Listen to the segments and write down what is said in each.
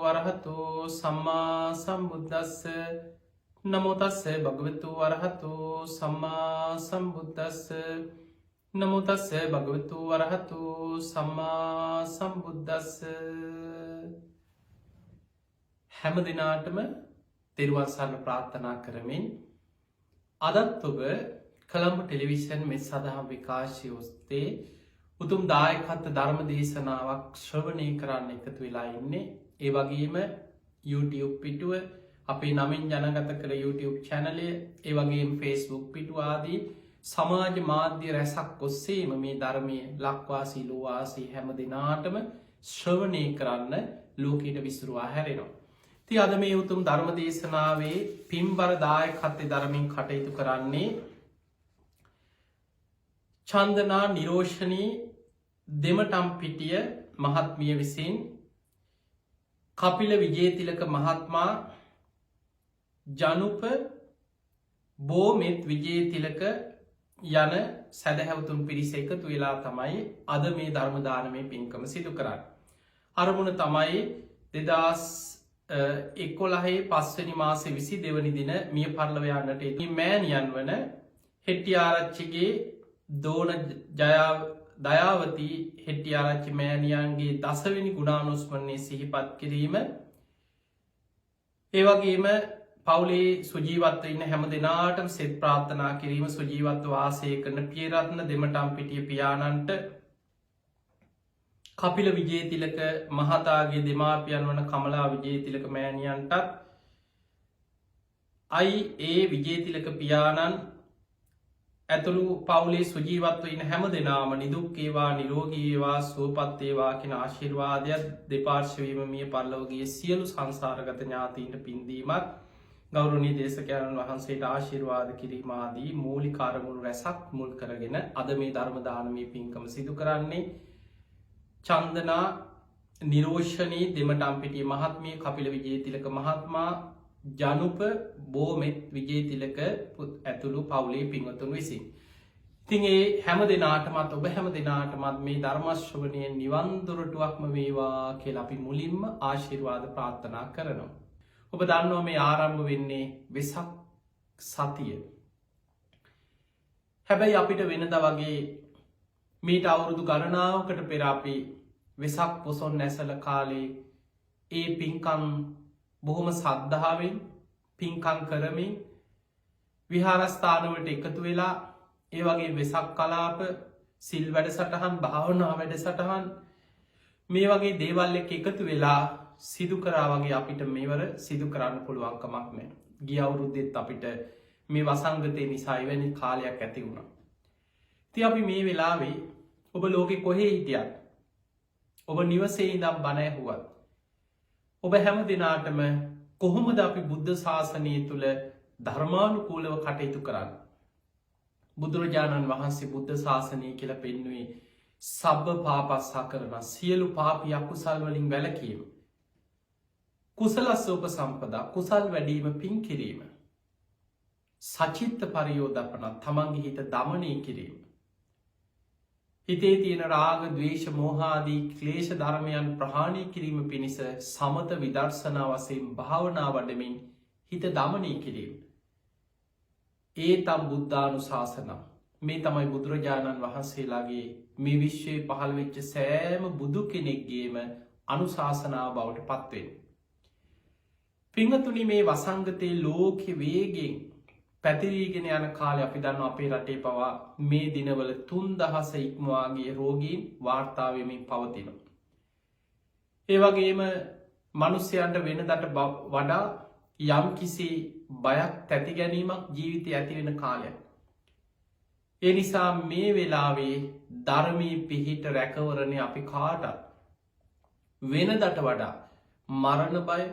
වරහතු සම්මා සම්බුද්දස්ස නමෝ තස්ස භගවතු වරහතු සම්මා සම්බුද්දස්ස නමෝ තස්ස භගවතු වරහතු සම්මා සම්බුද්දස්ස. හැම දිනාටම තෙරුවන් සරණ ප්‍රාර්ථනා කරමින් අදත් ඔබ කළඹ ටෙලිවිෂන් මෙත් සදහම් විකාශය ඔස්සේ උතුම් දායකත්ව ධර්ම දේශනාවක් ශ්‍රවණය කරන්න එකතු වෙලා ඉන්නේ. ඒ වගේම YouTube පිටුව, අපේ නමින් ජනගත කළ YouTube චැනලය, ඒ වගේම Facebook පිටුව ආදී සමාජ මාධ්‍ය රැසක් ඔස්සේම මේ ධර්මය ලක්වාසී ලෝවාසී හැම දෙනාටම ශ්‍රවණය කරන්න ලෝකයට විසුරුවා හැරෙනවා. ති අද මේ උතුම් ධර්ම දේශනාවේ පින්බර දායකත්වය ධර්මයෙන් කටයුතු කරන්නේ චන්දනා නිරෝෂණී දෙමටම්පිටිය මහත්මිය විසින් කපිල විජේතිලක මහත්මා ජනුප බෝමෙත් විජේතිලක යන සැදැහැවතුන් පිරිස එකතු වෙලා තමයි අද මේ ධර්මදානමය පින්කම සිදු කරන්න. අරමුණ තමයි 2011 පස්වනි මාසේ 22 දින මිය පරලොව යන්නට මෑණියන් වන හෙට්ටිආරච්චිගේ දෝන දයාවති හෙට්ටිආරච්චි මෑණියන්ගේ දසවෙනි ගුණානුස්මරණය සිහිපත් කිරීම, ඒවගේම පවුලේ සුජීවත්ව ඉන්න හැම දෙනාටම සෙත් ප්‍රාර්ථනා කිරීම, සුජීවත්ව වාසය කරන පියරත්න දෙමටම්පිටිය පියාණන්ට, කපිල විජේතිලක මහතාගේ දෙමාපියන් වන කමලා විජේතිලක මෑණියන්ටත්, ඒ විජේතිලක පියාණන් ඇතුළු පවුලේ සුජීවත්ව ඉන්න හැම දෙනාම නිදුක්කේවා නිරෝගීවා සුවපත්තේවා කියෙන ආශිර්වාදයක් දෙපාර්ශවීම මිය පරලොවගේ සියලු සංසාරගත ඥාතීන්ට පින්දීමත් ගෞරවනීය දේශකයන්න් වහන්සේට ආශිර්වාද කිරීමාදී මූලික අරමුණු රැසක් මුල් කරගෙන අද මේ ධර්ම දානමය පින්කම සිදු කරන්නේ චන්දනා නිරෝෂණී දෙමටම්පිටිය මහත්මිය කපිල විජේතිලක මහත්මා ජනුප බෝමෙත් විජේතිලක ඇතුළු පවුලේ පින්වතුන් විසින්. ඉතින් ඒ හැම දෙනාටමත් ඔබ හැම දෙනාටමත් මේ ධර්මශ්‍රවණය නිවන් දොරටුවක්ම වේවා කියලා අපි මුලින්ම ආශිර්වාද ප්‍රාර්ථනා කරනවා. ඔබ දන්නවා මේ ආරම්භ වෙන්නේ වෙසක් සතිය. හැබැයි අපිට වෙනද වගේ මීට අවුරුදු ගණනාවකට පෙර අපි වෙසක් පොසොන් නැසල කාලේ ඒ පින්කම් බොහොම සද්ධාවෙන් පින්කම් කරමින් විහාරස්ථානවලට එකතු වෙලා ඒ වගේ වෙසක් කලාප සිල් වැඩ සටහන් භාවනා වැඩ සටහන් මේ වගේ දේවල් එක්ක එකතු වෙලා සිදු කරා වගේ අපිට මෙවර සිදු කරන්න පුළුවන්කමක් නෑ. ගිය අවුරුද්දෙත් අපිට මේ වසංගතය නිසා එවැනි කාලයක් ඇති වුණා. ඉතින් අපි මේ වෙලාවේ ඔබ ලෝකෙ කොහේ හිටියත්, ඔබ නිවසේ ඉඳන් බණ ඇහුවත්, ඔබ හැම දෙනාටම කොහොමද අපි බුද්ධ ශාසනය තුළ ධර්මානුකූලව කටයුතු කරන්න. බුදුරජාණන් වහන්සේ බුද්ධ ශාසනය කියල පෙන්නුවේ සබ්බ පාපස්සා කරන සියලු පාපි අකුසල් වලින් වැළකීම, කුසලස්ස උපසම්පදා කුසල් වැඩීම පින් කිරීම, සචිත්ත පරියෝදපන තමන්ගේ හිත දමනය කිරීම, හිතේ තියෙන රාග ද්වේෂ මෝහාදී ක්ලේශ ධර්මයන් ප්‍රහාණය කිරීම පිණිස සමත විදර්ශනා වශයෙන් භාවනා වඩමින් හිත දමනය කිරීම. ඒ තම් බුද්ධානුශාසනා. මේ තමයි බුදුරජාණන් වහන්සේලාගේ මේ විශ්වයේ පහළ වෙච්ච සෑම බුදු කෙනෙක්ගේම අනුශාසනාව බවට පත්වෙන. පිංහතුනි, මේ වසංගතයේ ලෝකෙ වේගෙන් පැතිරීගෙන යන කාලය අපි දන්න අපේ රටේ පවා මේ දිනවල 3000 ඉක්මවාගේ රෝගීන් වාර්තාවමින් පවතිනවා. ඒ වගේම මනුස්සයන්ට වෙනදට වඩා යම් කිසි බයක් තැති ගැනීමක් ජීවිතය ඇතිවෙන කාලයක්. ඒ නිසා මේ වෙලාවේ ධර්මී පිහිට රැකවරණය අපි කාටත් වෙනදට වඩා මරණ බය,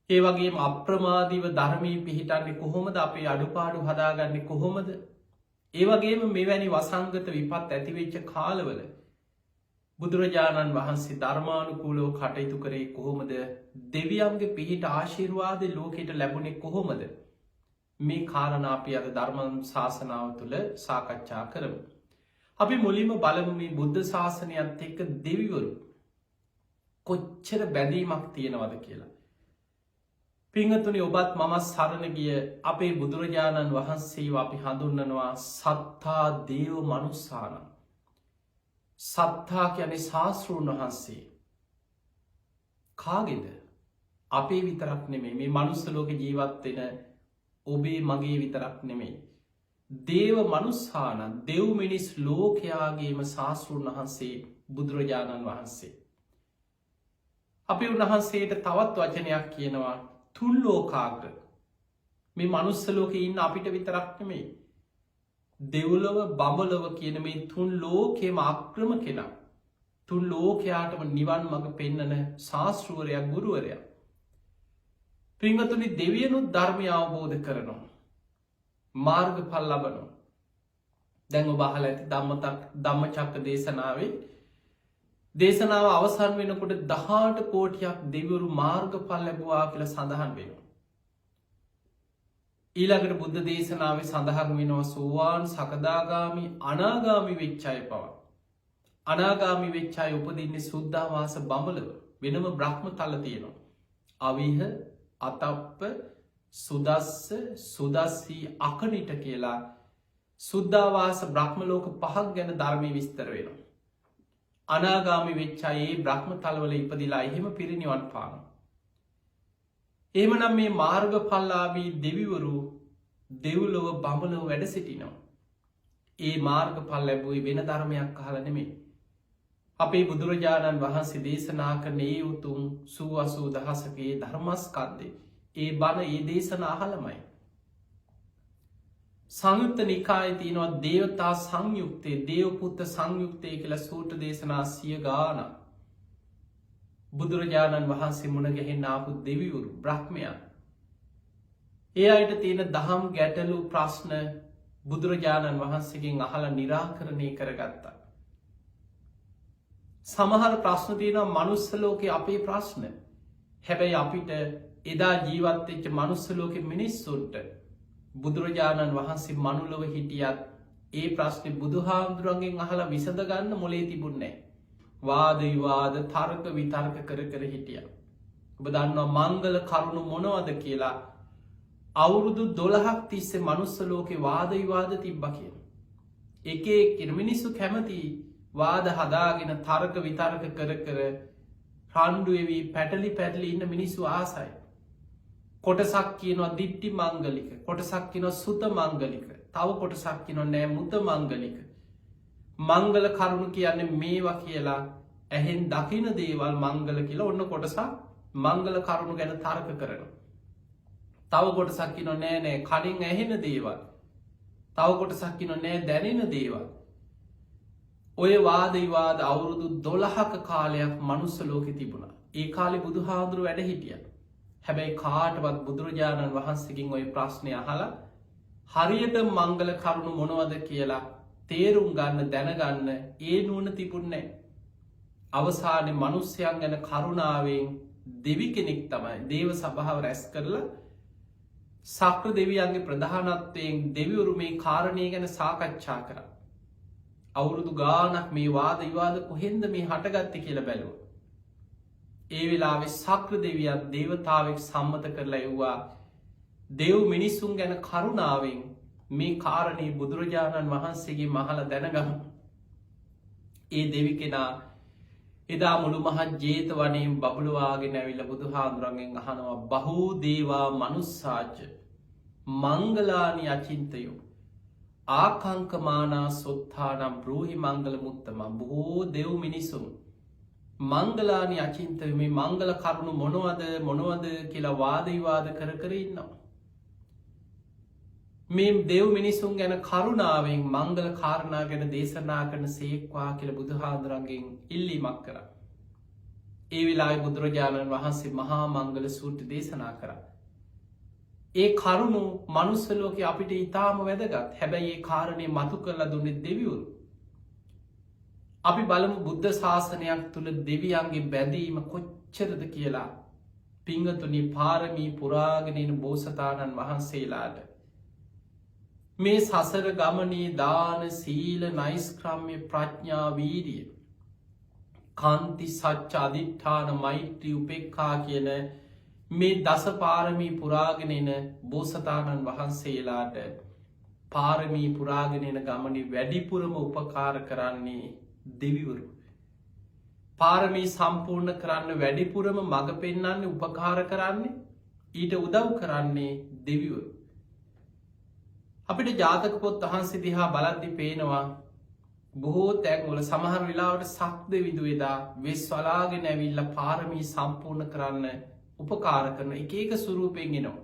ඒ වගේ අප්‍රමාදීව ධර්මී පිහිටන්නේ කොහොමද, අපේ අඩුපාඩු හදාගන්නේ කොහොමද, ඒ වගේම මෙවැනි වසංගත විපත් ඇතිවෙච්ච කාලවල බුදුරජාණන් වහන්සේ ධර්මානුකූලව කටයුතු කරේ කොහොමද, දෙවියන්ගේ පිහිට ආශිර්වාද ලෝකෙට ලැබුණේ කොහොමද, මේ කාරණා අපි අද ධර්ම ශාසනාව තුළ සාකච්ඡා කරමු. අපි මුලින්ම බලමු මේ බුද්ධ ශාසනයත් එක්ක දෙවිවරු කොච්චර බැඳීමක් තියෙනවද කියලා. පිංහතුනි ඔබත් මම සරණ ගිය අපේ බුදුරජාණන් වහන්සේ අපි හඳුන්නනවා සත්තා දේව මනුස්සාන. සත්තා යන ශාස්තෘන් වහන්සේ කාගෙද අපේ විතරක් නෙමේ මේ මනුස්සලෝක ජීවත්වෙන ඔබේ මගේ විතරක් නෙමෙයි. දේව මනුස්සාන දෙව් මිනිස් ලෝකයාගේම ශාස්තෘන් වහන්සේ බුදුරජාණන් වහන්සේ. අපි උන්වහන්සේට තවත් වචනයක් කියනවා තුන් ලෝකාග්‍ර. මේ මනුස්සලෝක ඉන්න අපිට විතරක් නෙමෙයි. දෙව්ලොව බඹලොව කියන මේ තුන් ලෝකෙම අක්‍රම කෙනා. තුන් ලෝකයාටම නිවන් මඟ පෙන්නන ශාස්තෘවරයක් ගුරුවරයක්. පිංහතුනි දෙවියනුත් ධර්මය අවබෝධ කරනවා. මාර්ගඵල ලබනවා. දැන් ඔබ අහලා ඇති ධම්මචක්ක දේශනාවේ දේශනාව අවසන් වෙනකොට 18 කෝටියක් දෙවිවරු මාර්ගඵල ලැබුවා කියලා සඳහන් වෙනවා. ඊළඟට බුද්ධ දේශනාවේ සඳහන් වෙනවා සෝවාන් සකදාගාමි අනාගාමි වෙච්ච අය පවා. අනාගාමි වෙච්ච අය උපදින්නේ සුද්ධාවාස බඹලව වෙනම බ්‍රහ්ම තල තියෙනවා. අවිහ අතප්ප සුදස්ස සුදස්සී අකනිට කියලා සුද්ධාවාස බ්‍රහ්මලෝක පහක් ගැන ධර්මය විස්තර වෙනවා. අනාගාමි වෙච්චායේ බ්‍රහ්ම තලවල ඉපදිලා එහෙම පිරිනිවන් පාන. එහෙමනම් මේ මාර්ගඵලලාභී දෙවිවරු දෙව්ලොව බඹලොව වැඩ සිටිනවා. ඒ මාර්ගඵල ලැබුවේ වෙන ධර්මයක් අහලා නෙමෙයි. අපේ බුදුරජාණන් වහන්සේ දේශනා කරන ඒ උතුම් 80000ක ධර්මස්කන්ධේ ඒ බණ ඒ දේශන අහලමයි. සංයුත්ත නිකායේ තියෙනවා දේවතා සංයුක්තේ දේවපුත්ත සංයුක්තය කියලා සූත්‍ර දේශනා 100 ගානක්. බුදුරජාණන් වහන්සේ මුණ ගැහෙන්න ආපු දෙවිවරු බ්‍රහ්මයන්. ඒ අයට තියෙන දහම් ගැටලු ප්‍රශ්න බුදුරජාණන් වහන්සේගෙන් අහලා निराකරණය කරගත්තා. සමහර ප්‍රශ්න තියෙනවා මනුස්ස ලෝකේ අපේ ප්‍රශ්න. හැබැයි අපිට එදා ජීවත් වෙච්ච මනුස්ස ලෝකේ මිනිස්සුන්ට බුදුරජාණන් වහන්සේ මනුලොව හිටියත් ඒ ප්‍රශ්නේ බුදුහාමුදුරන්ගෙන් අහලා විසඳ ගන්න මොලේ තිබුණේ නැහැ. වාද විවාද තර්ක විතර්ක කර කර හිටියා. ඔබ දන්නවා මංගල කරුණු මොනවද කියලා අවුරුදු 12ක් තිස්සේ මනුස්ස ලෝකේ වාද විවාද තිබ්බා කියලා. එක එක මිනිස්සු කැමති වාද හදාගෙන තර්ක විතර්ක කර කර රණ්ඩු වෙවි පැටලි ඉන්න මිනිස්සු ආසයි. කොටසක් කියනවා දිට්ටි මංගලික, කොටසක් කියනවා සුත මංගලික, තව කොටසක් කියනවා නෑ මුත මංගලික. මංගල කරුණු කියන්නේ මේවා කියලා ඇහෙන් දකින දේවල් මංගල කියලා ඔන්න කොටසක් මංගල කරුණු ගැන තර්ක කරනවා. තව කොටසක් කියනවා නෑ නෑ කනින් ඇහෙන දේවල්. තව කොටසක් කියනවා නෑ දැනෙන දේවල්. ඔය වාද විවාද අවුරුදු 12ක කාලයක් මනුස්ස ලෝකෙ තිබුණා. ඒ කාලේ බුදුහාඳුරු වැඩ හිටියා. හැබැයි කාටවත් බුදුරජාණන් වහන්සේගෙන් ওই ප්‍රශ්නේ අහලා හරියට මංගල කරුණු මොනවද කියලා තේරුම් ගන්න දැනගන්න ඒ නුවණ තිබුණේ නැහැ. අවසානයේ මිනිස්යන් ගැන කරුණාවෙන් දෙවි කෙනෙක් තමයි දේව සභාව රැස් කරලා සක්‍ර දෙවියන්ගේ ප්‍රධානත්වයෙන් දෙවිවරු මේ කාරණේ ගැන සාකච්ඡා කරා. අවුරුදු ගානක් මේ වාද විවාද කොහෙන්ද මේ හටගත්තේ කියලා බැලුවා. ඒ වෙලාවේ සක්‍ර දෙවියන් දේවතාවෙක් සම්මත කරලා එව්වා දෙව් මිනිසුන් ගැන කරුණාවෙන් මේ කාරණේ බුදුරජාණන් වහන්සේගේ මහලා දැනගමු. ඒ දෙවි කෙනා එදා මුළු මහත් ජේතවනයෙන් බබළුවාගෙන ඇවිල්ලා බුදුහාඳුරන්ගෙන් අහනවා බහූ දේවා මනුස්සාච මංගලානි අචින්තයෝ ආකංකමානා සොත්තානම් බ්‍රූහි මංගල මුත්තම. බොහෝ දෙව් මිනිසුන් මංගලානි අචින්තය මේ මංගල කරුණු මොනවද කියලා වාද විවාද කර කර ඉන්නවා. මේ දෙව් මිනිසුන් ගැන කරුණාවෙන් මංගල කාරණා ගැන දේශනා කරන සේක්වා කියලා බුදුහාඳුරන්ගෙන් ඉල්ලීමක් කරා. ඒ වෙලාවේ බුදුරජාණන් වහන්සේ මහා මංගල සූත්‍ර දේශනා කරා. ඒ කරුණු මනුස්ස ලෝකේ අපිට ඊටාම වැදගත්. හැබැයි ඒ කාරණේ මතු කරලා දුන්නේ දෙවිවරු. අපි බලමු බුද්ධ ශාසනයක් තුළ දෙවියන්ගේ බැඳීම කොච්චරද කියලා. පිංගතුනි පාරමී පුරාගෙන ඉන බෝසතාණන් වහන්සේලාට මේ සසර ගමනේ දාන සීල නෛෂ්ක්‍රම්‍ය ප්‍රඥා වීරිය කාන්ති සච්ච අදිඨාන මෛත්‍රී උපේක්ඛා කියන මේ දස පාරමී පුරාගෙන එන බෝසතාණන් වහන්සේලාට පාරමී පුරාගෙන එන ගමනේ වැඩිපුරම උපකාර කරන්නේ දෙවිවරු. පාරමී සම්පූර්ණ කරන්න වැඩිපුරම මඟ පෙන්වන්නේ උපකාර කරන්නේ ඊට උදව් කරන්නේ දෙවිවරු. අපිට ජාතක පොත් වහන්සේ දිහා බලද්දි පේනවා බොහෝ තැන්වල සමහර වෙලාවට සක්දෙවිඳු එදා වෙස් වලාගෙන ඇවිල්ලා පාරමී සම්පූර්ණ කරන්න උපකාර කරන එක එක ස්වරූපයෙන් එනවා.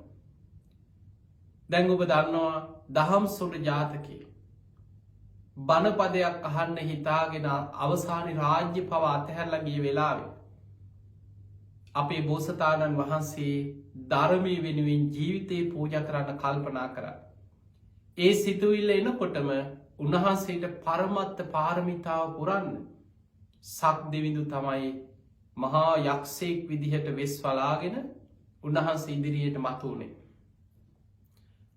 දැන් ඔබ දන්නවා දහම් සොට ජාතකයේ බණපදයක් අහන්න හිතාගෙන අවසානයේ රාජ්‍ය පවා අතහැරලා ගිය වෙලාවේ අපේ බෝසතාණන් වහන්සේ ධර්මයේ වෙනුවෙන් ජීවිතේ පූජා කරන්න කල්පනා කරා. ඒ සිතුවිල්ල එනකොටම උන්වහන්සේට පරමත්ත පාරමිතාව පුරන්න සක්දෙවිඳු තමයි මහා යක්ෂයෙක් විදිහට වෙස් වලාගෙන උන්වහන්සේ ඉදිරියට මතුවුණේ.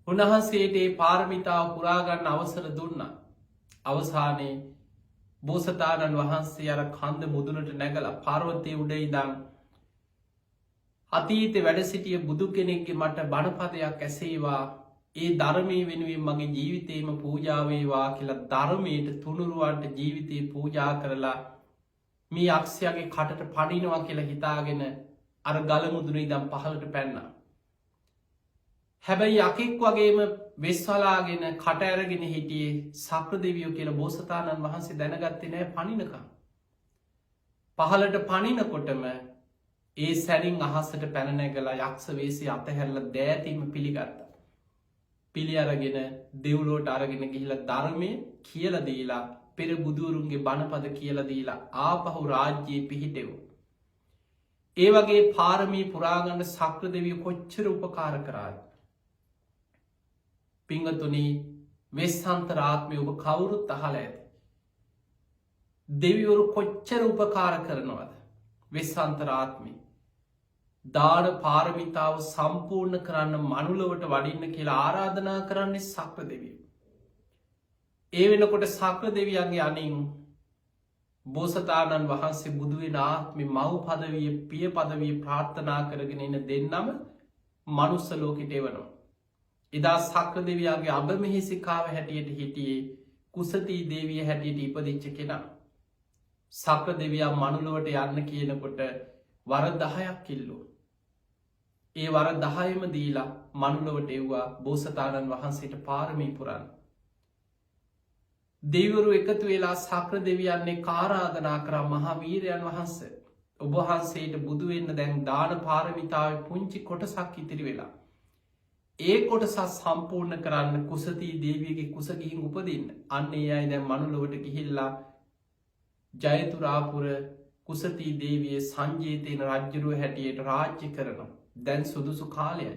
උන්වහන්සේට ඒ පාරමිතාව පුරාගන්න අවසර දුන්නා. අවසානයේ බෝසතාණන් වහන්සේ අර කන්ද මුදුනට නැගලා පර්වතයේ උඩ ඉඳන් අතීතේ වැඩ සිටිය බුදු කෙනෙක්ගේ මට බණපදයක් ඇසේවා, ඒ ධර්මයේ වෙනුවෙන් මගේ ජීවිතේම පූජා වේවා කියලා ධර්මයට තුනුරුවන්ට ජීවිතේ පූජා කරලා මේ යක්ෂයාගේ කටට පනිනවා කියලා හිතාගෙන අර ගල මුදුනේ ඉඳන් පහළට පැන්නා. හැබැයි යකෙක් වගේම වෙස්වලාගෙන කට ඇරගෙන හිටියේ සක්‍ර දෙවියෝ කියලා බෝසතාණන් වහන්සේ දැනගත්තේ නැහැ පනිනකම්. පහළට පනිනකොටම ඒ සැරින් අහසට පැන නැගලා යක්ෂ වේශය අතහැරලා දෑතින්ම පිළිගත්තා. පිළි අරගෙන දෙව්ලොවට අරගෙන ගිහිල්ලා ධර්මයේ කියලා දීලා පෙර බුදුරුන්ගේ බණපද කියලා දීලා ආපහු රාජ්‍යයේ පිහිටෙවුවා. ඒ වගේ පාරමී පුරාගන්න සක්‍ර දෙවියෝ කොච්චර උපකාර කරාද? පිංගතුනි, වෙස්සන්තරාත්මය ඔබ කවුරුත් අහලා ඇති. දෙවිවරු කොච්චර උපකාර කරනවද? වෙස්සන්තරාත්මය දාන පාරමිතාව සම්පූර්ණ කරන්න මනුලොවට වඩින්න කියලා ආරාධනා කරන්නේ සක්‍ර දෙවියෝ. ඒ වෙනකොට සක්‍ර දෙවියන්ගේ අනින් බෝසතාණන් වහන්සේ බුදු වෙන ආත්මේ මව් පදවිය පිය පදවිය ප්‍රාර්ථනා කරගෙන ඉන්න දෙන්නම මනුස්ස ලෝකෙට එවනවා. එදා සක්‍ර දෙවියන්ගේ අබමෙහෙසිකාව හැටියට හිටියේ කුසතී දේවිය හැටියට ඉපදිච්ච කෙනා. සක්‍ර දෙවියන් මනුලොවට යන්න කියනකොට වර 10ක් ඉල්ලුවා. ඒ වර 10ම දීලා මනුලොවට එව්වා බෝසතාණන් වහන්සේට පාරමී පුරන්න. දෙවිවරු එකතු වෙලා සක්‍ර දෙවියන්නේ ආරාධනා කරා මහා වීරයන් වහන්සේ, ඔබ වහන්සේට බුදු වෙන්න දැන් දාන පාරමිතාවේ පුංචි කොටසක් ඉතිරි වෙලා. ඒ කොටස සම්පූර්ණ කරන්න කුසතී දේවියගේ කුස ගිහින් උපදින්න. අන්න ඒ අය දැන් මනුලොවට ගිහිල්ලා ජයතුරාපුර කුසතී දේවිය සංජීතේන රජ්ජුරුව හැටියට රාජ්‍ය කරනවා. දැන් සුදුසු කාලයයි.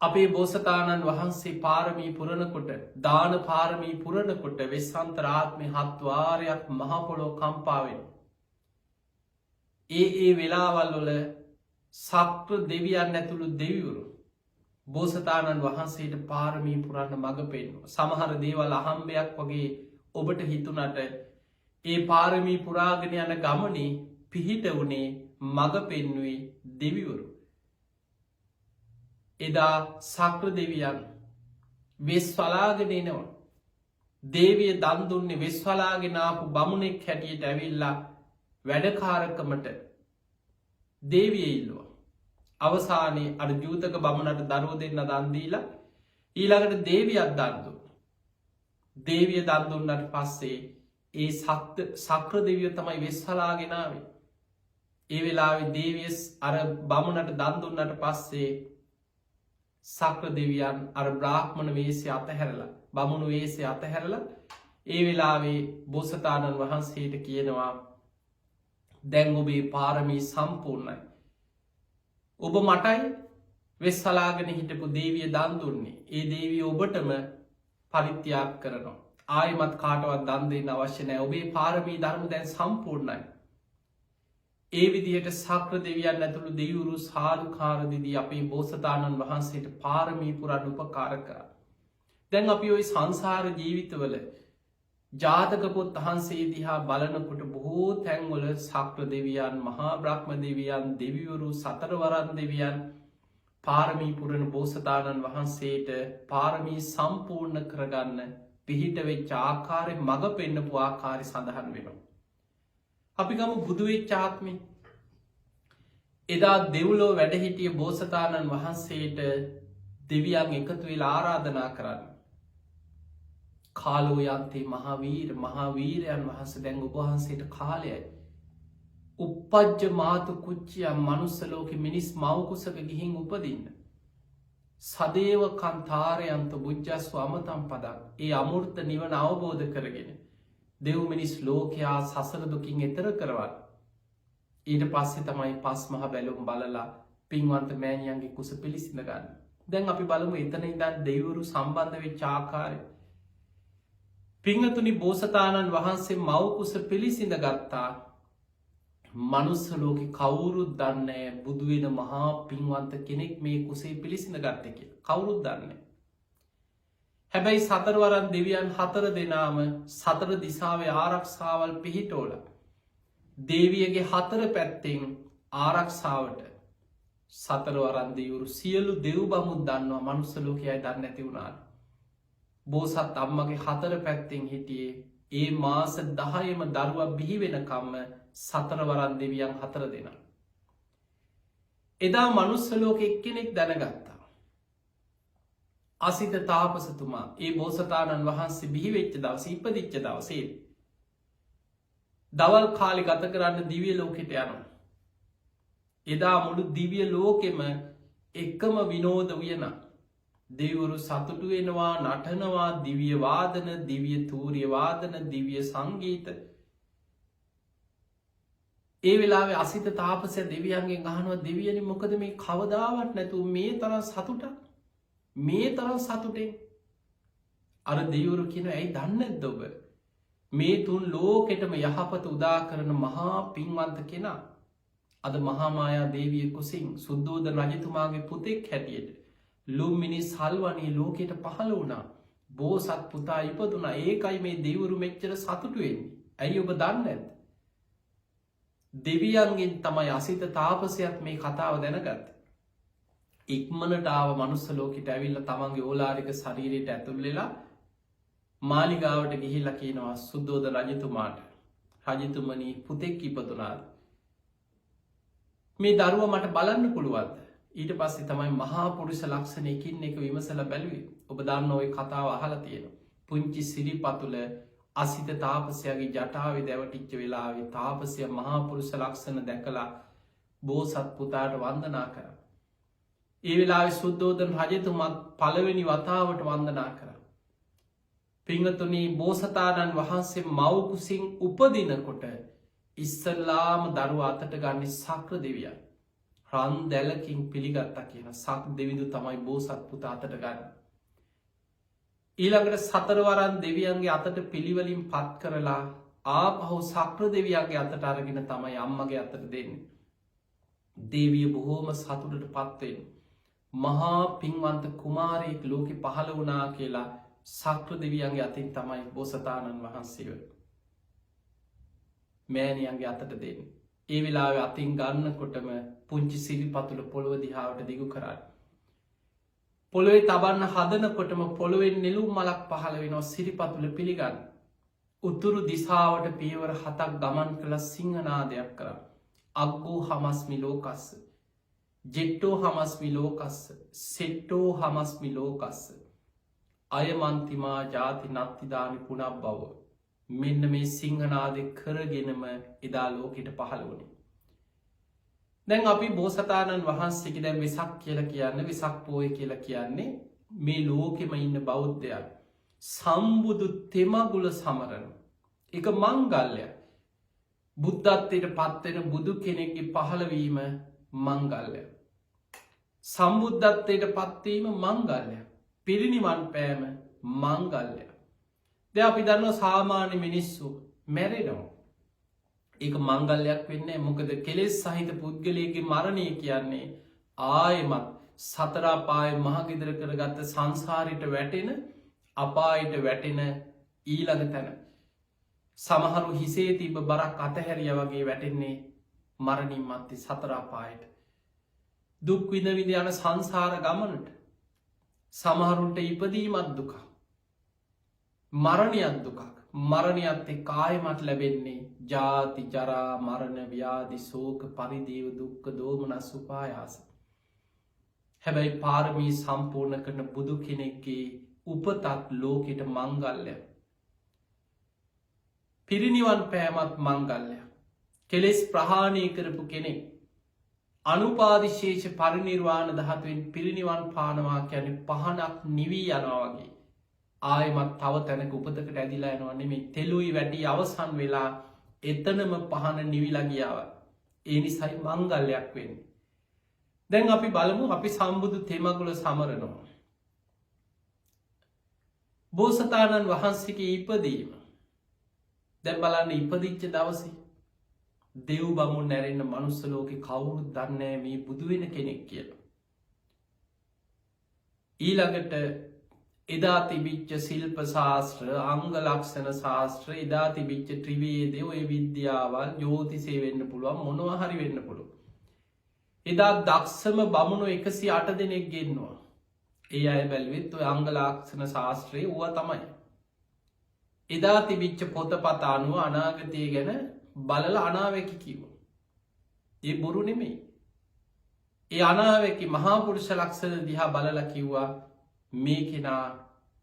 අපේ බෝසතාණන් වහන්සේ පාරමී පුරණකොට, දාන පාරමී පුරණකොට වෙස්සන්තරාත්මේ 7 වාරයක් මහ පොළොව කම්පා වෙනවා. ඒ වෙලාවල් වල සක්‍ර දෙවියන් ඇතුළු දෙවිවරු බෝසතාණන් වහන්සේට පාරමී පුරන්න මඟ පෙන්වනවා. සමහර දේවල් අහම්බයක් වගේ ඔබට හිතුණට ඒ පාරමී පුරාගෙන යන ගමනේ පිහිට වුණේ මඟ පෙන්වුවේ දෙවිවරු. එදා සක්‍ර දෙවියන් වෙස් වලාගෙන එනවා. දේවිය දන් දුන්නේ වෙස් වලාගෙන ආපු බමුණෙක් හැටියට ඇවිල්ලා වැඩකාරකමට දේවිය ඉල්ලුවා. අවසානයේ අර ජූතක බමුණට දරුවෝ දෙන්න දන් දීලා ඊළඟට දේවියක් දන් දුන්නා. දේවිය දන් දුන්නාට පස්සේ ඒ සක්‍ර දෙවියෝ තමයි වෙස් වලාගෙන ආවේ. ඒ වෙලාවේ දේවිය අර බමුණට දන් දුන්නාට පස්සේ සක්‍ර දෙවියන් අර බ්‍රාහ්මණ වේශය අතහැරලා බමුණු වේශය අතහැරලා ඒ වෙලාවේ බෝසතාණන් වහන්සේට කියනවා දැන් ඔබේ පාරමී සම්පූර්ණයි. ඔබ මටයි වෙස් වලාගෙන හිටපු දේවිය දන් දුන්නේ. ඒ දේවිය ඔබටම පරිත්‍යාග කරනවා. ආයෙමත් කාටවත් දන් දෙන්න අවශ්‍ය නැහැ. ඔබේ පාරමී ධර්ම දැන් සම්පූර්ණයි. ඒ විදිහට සක්‍ර දෙවියන් ඇතුළු දෙවිවරු සාදුකාර දීදී අපේ බෝසතාණන් වහන්සේට පාරමී පුරන්න උපකාර කරා. දැන් අපි ওই සංසාර ජීවිතවල ජාතක පොත් වහන්සේ දිහා බලනකොට බොහෝ තැන්වල සක්‍ර දෙවියන්, මහා බ්‍රහ්ම දෙවියන්, දෙවිවරු, සතරවරන් දෙවියන් පාරමී පුරණ බෝසතාණන් වහන්සේට පාරමී සම්පූර්ණ කරගන්න පිහිට වෙච්ච ආකාරය, මඟ පෙන්නපු ආකාරය සඳහන් වෙනවා. අපි ගමු බුදු වෙච්ච ආත්මේ. එදා දෙව්ලොව වැඩ හිටිය බෝසතාණන් වහන්සේට දෙවියන් එකතු වෙලා ආරාධනා කරන්න. කාලෝ යන්තේ මහාවීරයන් වහන්සේ, දැන් ඔබ වහන්සේට කාලයයි. උප්පජ්ජ මාතු කුච්චියම්, මනුස්ස ලෝකෙ මිනිස් මව්කුසක ගිහින් උපදින්න. සදේව කන්තාරයන්ත බුද්ධස්ව අමතම් පදක්, ඒ අමෘත නිවන අවබෝධ කරගෙන දෙව් මිනිස් ලෝකයා සසර දුකින් එතර කරවන්න. ඊට පස්සේ තමයි පස් මහ බැලුම් බලලා පින්වන්ත මෑණියන්ගේ කුස පිළිසිඳ ගන්න. දැන් අපි බලමු එතන ඉඳන් දෙවිවරු සම්බන්ධ වෙච්ච ආකාරය. පිංහතුනි, බෝසතාණන් වහන්සේ මව් කුස පිළිසිඳ ගත්තා. මනුස්ස ලෝකෙ කවුරුත් දන්නේ බුදු වෙන මහා පින්වන්ත කෙනෙක් මේ කුසේ පිළිසිඳ ගත්තේ කියලා. කවුරුත් දන්නේ. හැබැයි සතරවරන් දෙවියන් 4 දෙනාම සතර දිසාවේ ආරක්ෂාවල් පිහිටෝලා දේවියගේ 4 පැත්තෙන් ආරක්ෂාවට සතරවරන් දෙවිවරු සියලු දෙව් බමුණු දන්නවා. මනුස්ස ලෝකයයි දන්නේ නැති වුණාට බෝසත් අම්මගේ 4 පැත්තෙන් හිටියේ ඒ මාස 10ම දරුවා බිහි වෙනකම්ම සතරවරන් දෙවියන් 4 දෙනා. එදා මනුස්ස ලෝකෙ එක්කෙනෙක් දැනගත්තා. අසිත තාපසතුමා ඒ බෝසතාණන් වහන්සේ බිහි වෙච්ච දවසේ, ඉපදිච්ච දවසේ දවල් කාලෙ ගත කරන්න දිව්‍ය ලෝකෙට යනවා. එදා මුළු දිව්‍ය ලෝකෙම එකම විනෝද උයන. දෙවිවරු සතුටු වෙනවා, නටනවා, දිව්‍ය වාදන, දිව්‍ය තූර්ය වාදන, දිව්‍ය සංගීත. ඒ වෙලාවේ අසිත තාපසය දෙවියන්ගෙන් අහනවා, දෙවියනි මොකද මේ කවදාවත් නැතුව මේ තරම් සතුටක්, මේ තරම් සතුටෙන්? අර දෙවිවරු කියනවා, ඇයි දන්නේ නැද්ද ඔබ? මේ 3 ලෝකෙටම යහපත උදා කරන මහා පින්වන්ත කෙනා අද මහා මායා දේවිය කුසින් සුද්ධෝදන රජතුමාගේ පුතෙක් හැටියට ලුම්මිනි සල්වනී ලෝකෙට පහළ වුණා. බෝසත් පුතා ඉපදුනා. ඒකයි මේ දෙවිවරු මෙච්චර සතුටු වෙන්නේ. ඇයි ඔබ දන්නේ නැද්ද? දෙවියන්ගෙන් තමයි අසිත තාපසයාත් මේ කතාව දැනගත්තේ. ඉක්මනට ආව මනුස්ස ලෝකෙට ඇවිල්ලා තමන්ගේ ඕලාරික ශරීරයට ඇතුල් වෙලා මාලිගාවට ගිහිල්ලා කියනවා සුද්ධෝදන රජතුමාට, රජතුමනි පුතෙක් ඉපදුනාද? මේ දරුවා මට බලන්න පුළුවන්ද? ඊට පස්සේ තමයි මහා පුරුෂ ලක්ෂණයකින් එක විමසලා බැලුවේ. ඔබ දන්න ওই කතාව අහලා තියෙනවා. පුංචි සිරිපතුල අසිත තාපසයාගේ ජටාවේ දැවටිච්ච වෙලාවේ තාපසයා මහා පුරුෂ ලක්ෂණ දැකලා බෝසත් පුතාට වන්දනා කරා. ඒ වෙලාවේ සුද්ධෝදන රජතුමත් පළවෙනි වතාවට වන්දනා කරා. පිංගතුනි, බෝසතාණන් වහන්සේ මව් කුසින් උපදිනකොට ඉස්සල්ලාම දරුවා අතට ගන්නේ සක්‍ර දෙවියන්. රන් දැලකින් පිළිගත්තා කියන සක් දෙවිඳු තමයි බෝසත් පුතා අතට ගන්න. ඊළඟට සතරවරන් දෙවියන්ගේ අතට පිළිවලින් පත් කරලා ආපහු සක්‍ර දෙවියන්ගේ අතට අරගෙන තමයි අම්මගේ අතට දෙන්නේ. දේවිය බොහෝම සතුටට පත් වෙන මහා පින්වන්ත කුමාරයෙක් ලෝකෙ පහළ වුණා කියලා සක්‍ර දෙවියන්ගේ අතින් තමයි බෝසතාණන් වහන්සේව මෑණියන්ගේ අතට දෙන්නේ. ඒ වෙලාවේ අතින් ගන්නකොටම පුංචි සිරිපතුල පොළොව දිහාවට දිගු කරාට පොළොවේ තබන්න හදනකොටම පොළොවෙන් නෙළුම් මලක් පහළ වෙනවා. සිරිපතුල පිළිගන්න උතුරු දිසාවට පියවර 7ක් ගමන් කළ සිංහනාදයක් කරා. අග්ගෝ හමස්මි ලෝකස්ස, ජෙට්ටෝ හමස්මි ලෝකස්ස, සෙට්ටෝ හමස්මි ලෝකස්ස, අයමන්තිමා ජාති නත්තිදානි පුනක් බව. මෙන්න මේ සිංහනාදය කරගෙනම එදා ලෝකෙට පහළ වුණේ. දැන් අපි බෝසතාණන් වහන්සේගේ දැන් වෙසක් කියලා කියන්නේ, වෙසක් පෝය කියලා කියන්නේ මේ ලෝකෙම ඉන්න බෞද්ධයන් සම්බුදු තෙමගුල සමරන එක මංගල්‍යයක්. බුද්ධත්වයට පත්වෙන බුදු කෙනෙක්ගේ පහළවීම මංගල්‍යයක්. සම්බුද්ධත්වයට පත්වීම මංගල්‍යයක්. පිරිනිවන් පෑම මංගල්‍යයක්. දැන් අපි දන්නවා සාමාන්‍ය මිනිස්සු මැරෙනවා. ඒක මංගල්‍යයක් වෙන්නේ මොකද කෙලෙස් සහිත පුද්ගලයෙක්ගේ මරණය කියන්නේ ආයෙමත් සතර අපායේ මහගෙදර කරගත්ත සංසාරයට වැටෙන, අපායට වැටෙන ඊළඟ තැන. සමහරු හිසේ තිබ බරක් අතහැරිය වගේ වැටෙන්නේ මරණින් මත්තේ සතර අපායට. දුක් විඳ විඳ යන සංසාර ගමනට සමහරුන්ට ඉපදීමත් දුක. මරණයක් දුකක්. මරණයත් එක්ක ආයෙමත් ලැබෙන්නේ ජාති ජරා මරණ ව්‍යාධි ශෝක පරිදේව දුක්ඛ දෝමනස් උපායාස. හැබැයි පාරමී සම්පූර්ණ කරන බුදු කෙනෙක්ගේ උපතත් ලෝකෙට මංගල්‍යය. පිරිනිවන් පෑමත් මංගල්‍යය. කෙලෙස් ප්‍රහාණය කරපු කෙනෙක් අනුපාදිශේෂ පරිනිර්වාණ ධාතුවෙන් පිරිනිවන් පානවා කියන්නේ පහනක් නිවී යනවා වගේ. ආයමත් තව තැනක උපතකට ඇදිලා යනවා නෙමෙයි, තෙලුයි වැඩි අවසන් වෙලා එතනම පහන නිවිලා ගියාව. ඒ නිසායි මංගල්‍යයක් වෙන්නේ. දැන් අපි බලමු අපි සම්බුදු තෙමගුල සමරනවා. බෝසතාණන් වහන්සේගේ ඉපදීම. දැන් බලන්න ඉපදිච්ච දවසේ දෙව් බමුණු නැරෙන්න මනුස්ස ලෝකේ කවුරුත් දන්නේ නැහැ මේ බුදු වෙන කෙනෙක් කියලා. ඊළඟට එදා තිබිච්ච ශිල්ප ශාස්ත්‍ර අංග ලක්ෂණ ශාස්ත්‍ර එදා තිබිච්ච ත්‍රිවේදය ඔය විද්‍යාවල් ජෝතිෂය වෙන්න පුළුවන් මොනවා හරි වෙන්න පුළුවන්. එදා දක්ෂම බමුණු 108 දෙනෙක් ගෙන්නවා. ඒ අය බැලුවෙත් ඔය අංග ලක්ෂණ ශාස්ත්‍රයේ ඌව තමයි. එදා තිබිච්ච පොතපත අනුව අනාගතය ගැන බලලා අනාවැකි කිව්වා. ඒ බොරු නෙමෙයි. ඒ අනාවැකි මහා පුරුෂ ලක්ෂණ දිහා බලලා කිව්වා මේ කෙනා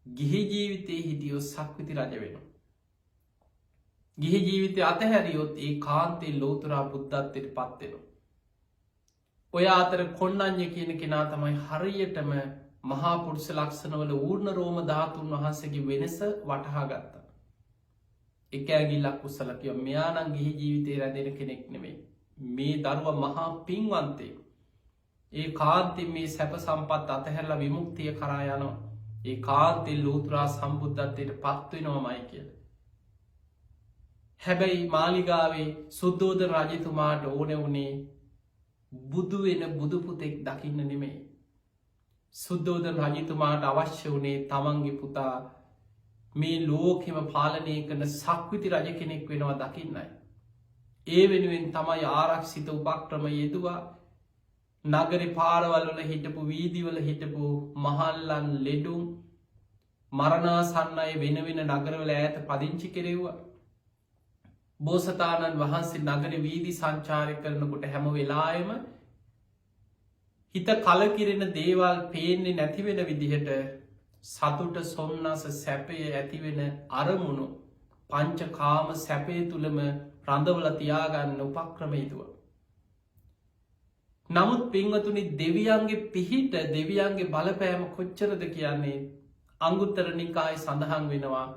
ගිහි ජීවිතේ හිටියොත් සක්විති රජ වෙනවා. ගිහි ජීවිතය අතහැරියොත් ඒ කාන්තේ ලෝතුරා බුද්ධත්වයට පත් වෙනවා. ඔය අතර කොණ්ණඤ්ඤ කියන කෙනා තමයි හරියටම මහා පුරුෂ ලක්ෂණවල ඌර්ණ රෝම ධාතුන් වහන්සේගේ වෙනස වටහා ගත්තා. එක ඇගිල්ලක් උස්සලා කිව්වා මෙයා නම් ගිහි ජීවිතේ රැඳෙන කෙනෙක් නෙමෙයි. මේ දරුවා මහා පින්වන්තයෙක්. ඒ කාන්තේ මේ සැප සම්පත් අතහැරලා විමුක්තිය කරා යනවා. ඒ කාන්තේ ලෝතුරා සම්බුද්ධත්වයට පත් වෙනවමයි කියලා. හැබැයි මාලිගාවේ සුද්ධෝදන රජතුමාට ඕනේ වුණේ බුදු වෙන බුදු පුතෙක් දකින්න නෙමෙයි. සුද්ධෝදන රජතුමාට අවශ්‍ය වුණේ තමන්ගේ පුතා මේ ලෝකෙම පාලනය කරන සක්විති රජ කෙනෙක් වෙනවා දකින්නයි. ඒ වෙනුවෙන් තමයි ආරක්ෂිත උපක්‍රම යෙදුවා. නගරේ පාරවල් වල හිටපු වීදිවල හිටපු මහල්ලන් ලෙඩුම් මරණාසන්න අය වෙන වෙන නගරවල ඈත පදිංචි කෙරෙව්වා. බෝසතාණන් වහන්සේ නගර වීදි සංචාරය කරනකොට හැම වෙලාවෙම හිත කලකිරෙන දේවල් පේන්නේ නැති වෙන විදිහට සතුට සොම්නස සැපය ඇතිවෙන අරමුණු පංචකාම සැපය තුලම රඳවල තියාගන්න උපක්‍රම යෙදුවා. නමුත් පින්වතුනි දෙවියන්ගේ පිහිට දෙවියන්ගේ බලපෑම කොච්චරද කියන්නේ අංගුත්තර නිකායේ සඳහන් වෙනවා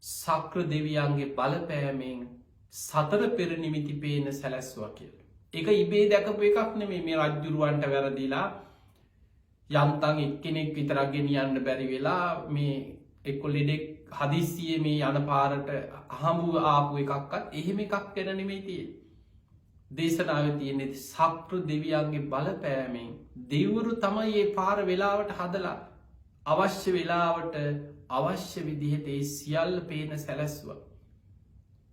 සක්‍ර දෙවියන්ගේ බලපෑමෙන් සතර පෙර නිමිති පේන සැලැස්වා කියලා. ඒක ඉබේ දැකපු එකක් නෙමෙයි. මේ රජ්ජුරුවන්ට වැරදිලා යන්තම් එක්කෙනෙක් විතරක් ගෙනියන්න බැරි වෙලා මේ එක්ක ලෙඩෙක් හදිස්සියේ මේ යන පාරට හම්බු ආපු එකක්වත් එහෙම එකක් ගැන නෙමෙයි තියෙන්නේ. දේශනාවේ තියෙන්නේ සක්‍ර දෙවියන්ගේ බලපෑමෙන් දෙවිවරු තමයි මේ පාර වෙලාවට හදලා අවශ්‍ය වෙලාවට අවශ්‍ය විදිහට ඒ සියල්ල පේන සැලැස්වා.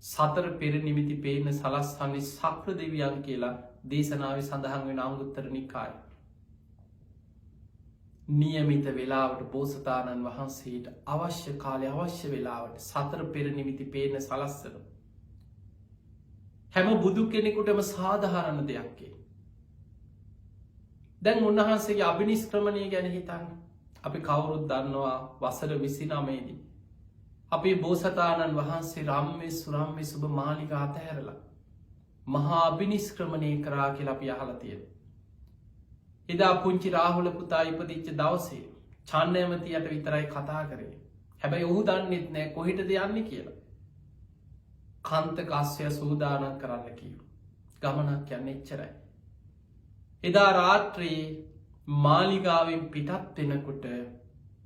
සතර පෙර නිමිති පේන සලස්වන්නේ සක්‍ර දෙවියන් කියලා දේශනාවේ සඳහන් වෙන අංගුත්තර නිකායේ. නියමිත වෙලාවට බෝසතාණන් වහන්සේට අවශ්‍ය කාලේ අවශ්‍ය වෙලාවට සතර පෙර නිමිති පේන සලස්සන හැම බුදු කෙනෙකුටම සාධාරණ දෙයක්. දැන් උන්වහන්සේගේ අභිනිෂ්ක්‍රමණය ගැන හිතන්න. අපි කවුරුත් දන්නවා වසර 29 දී අපේ බෝසතාණන් වහන්සේ රම්මේ සුරම්මේ සුබ මාලිගා අතහැරලා මහා අභිනිෂ්ක්‍රමණය කරා කියලා අපි අහලා තියෙනවා. එදා පුංචි රාහුල පුතා ඉපදිච්ච දවසේ චන්නයමතියට විතරයි කතා කරේ. හැබැයි ඔහු දන්නෙත් නෑ කොහෙටද යන්නේ කියලා. කාන්තකාස්ය සූදානම් කරන්න කිව්වා. ගමනක් යන්නේ එච්චරයි. එදා රාත්‍රියේ මාලිගාවෙන් පිටත් වෙනකොට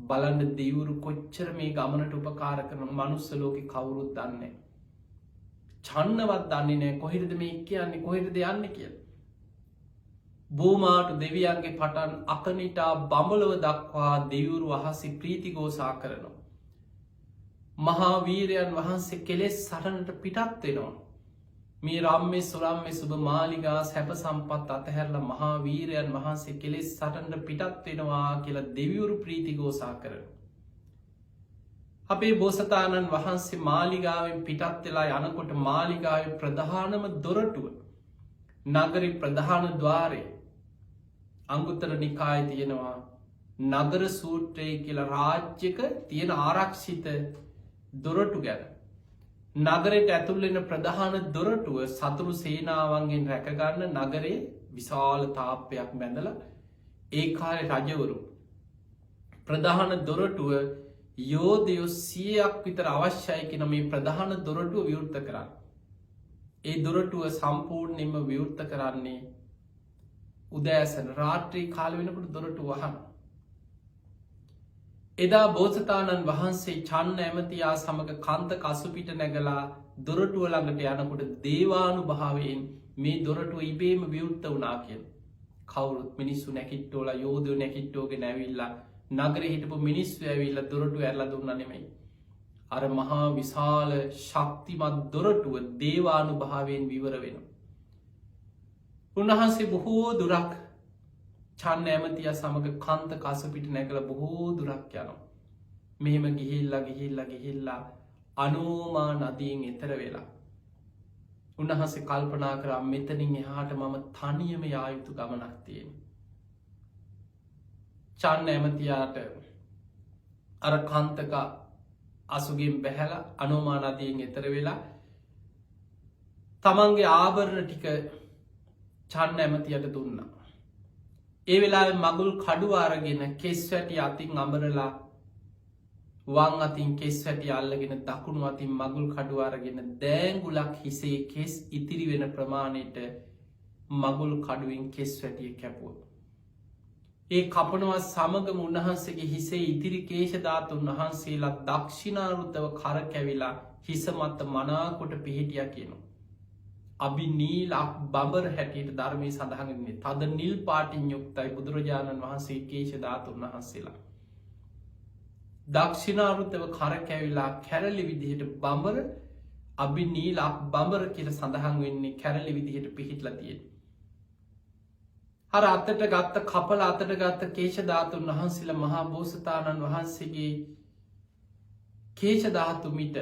බලන්න දෙවිවරු කොච්චර මේ ගමනට උපකාර කරන මනුස්ස ලෝකේ කවුරුත් දන්නේ නෑ. චන්නවත් දන්නේ නෑ කොහෙටද මේ කියන්නේ කොහෙටද යන්නේ කියලා. බෝමාට දෙවියන්ගේ පටන් අකනිටා බඹලව දක්වා දෙවිවරු අහසේ ප්‍රීතිඝෝෂා කරනවා. මහා වීරයන් වහන්සේ කෙලෙස් සටනට පිටත් වෙනවා. මේ රම්මේ සුරම්මේ සුබ මාලිගා සැප සම්පත් අතහැරලා මහා වීරයන් වහන්සේ කෙලෙස් සටනට පිටත් වෙනවා කියලා දෙවිවරු ප්‍රීතිඝෝෂා කරනවා. අපේ බෝසතාණන් වහන්සේ මාලිගාවෙන් පිටත් වෙලා යනකොට මාලිගාවේ ප්‍රධානම දොරටුව නගරේ ප්‍රධාන ద్వාරය අංගුත්තර නිකායේ තියෙනවා නගර සූත්‍රය කියලා රාජ්‍යක තියෙන ආරක්ෂිත දොරටු ගැන. නගරයට ඇතුල් වෙන ප්‍රධාන දොරටුව සතුරු සේනාවන්ගෙන් රැකගන්න නගරේ විශාල තාප්පයක් බැඳලා ඒ කාලේ රජවරු ප්‍රධාන දොරටුව යෝධයෝ 100ක් විතර අවශ්‍යයි කියන මේ ප්‍රධාන දොරටුව විවෘත කරන්න. ඒ දොරටුව සම්පූර්ණයෙන්ම විවෘත කරන්නේ උදෑසන රාත්‍රී කාල වෙනකොට දොරටුව වහන. එදා බෝසතාණන් වහන්සේ චන්න ඇමතියා සමඟ කන්ත කසුපිට නැගලා දොරටුව ළඟට යනකොට දේවානු භාවයෙන් මේ දොරටුව ඉබේම විවෘත වනා කියෙන්. කවුරුත් මිනිස්සු නැකිට්ටෝල යෝධය නැකිට්ටෝගෙන ඇවිල්ලා නගර හිටපු මිනිස්සු ඇවිල්ල දොරටු ඇරලා දුන්න නෙමෙයි. අර මහා විශාල ශක්තිමත් දොරටුව දේවානු භාවයෙන් විවර වෙන. උන්වහන්සේ බොහෝ දුරක් චන්න ඇමතිය සමඟ කන්ත කසපිට නැකළ බොහෝ දුරක් යනවා. මෙහෙම ගිහිල්ලා අනෝමා නදීන් එතර වෙලා. උන්වහන්සේ කල්පනා කරා මෙතනින් එහාට මම තනියම යායුතු ගමනක් තියෙන. චන්න ඇමතියාට අර කන්තක අසුගෙන් බැහැල අනෝමා නදීන් එතර වෙලා තමන්ගේ ආභරණ ටික චන්න ඇමතියට දුන්නා. ඒ වෙලා මගුල් කඩුවාරගෙන කෙස් වැටි අතින් අමරලා වං අතින් කෙස් වැටි අල්ලගෙන දකුණු අතින් මගුල් කඩුවාරගෙන දෑංගුලක් හිසේ කෙස් ඉතිරි වෙන ප්‍රමාණයට මගුල් කඩුවෙන් කෙස් වැටිය කැපුව. ඒ කපනවා සමගම උන්වහන්සේගේ හිසේ ඉතිරි කේශධාතුන් වහන්සේලා දක්ෂිනාරුතව කර කැවිලා හිස මත මනාකොට පිහිටිය කියනවා. අභි නීලක් බඹර හැටියට ධර්මය සඳහගන්නේ තද නිල් පාටින් යුක්තයි බුදුරජාණන් වහන්සේ කේශධාතුන් වහන්සේලා. දක්ෂිනාරුතව කරකැවිලා කැරලි විදිහට බඹර අභි නීලක් බඹර කියල සඳහන් වෙන්නේ කැරලි විදිහට පිහිටල තියෙන. හර අතට ගත්ත කපල අතට ගත්ත කේශධාතුන් වහන්සේල මහා බෝසතාණන් වහන්සේගේ කේශධාතුමිට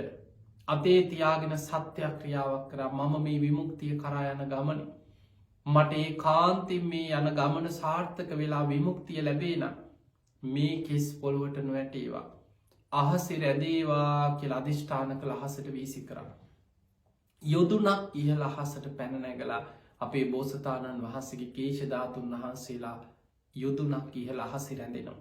අතේ තියාගෙන සත්‍යයක් ක්‍රියාවක් කර මම මේ විමුක්තිය කරා යන ගමන මට ඒ කාන්තින් මේ යන ගමන සාර්ථක වෙලා විමුක්තිය ලැබේන මේ කෙස් පොළුවට නොවැටේවා අහසි රැදේවා කියල අධිෂ්ඨාන කළ අහසට වීසි කරන්න. යොදුනක් ඉහල අහසට පැනනැගලා අපේ බෝසතාණන් වහන්සේගේ කේශධාතුන් වහන්සේලා යොදුනක් ඉහල අහසි රැඳෙනවා.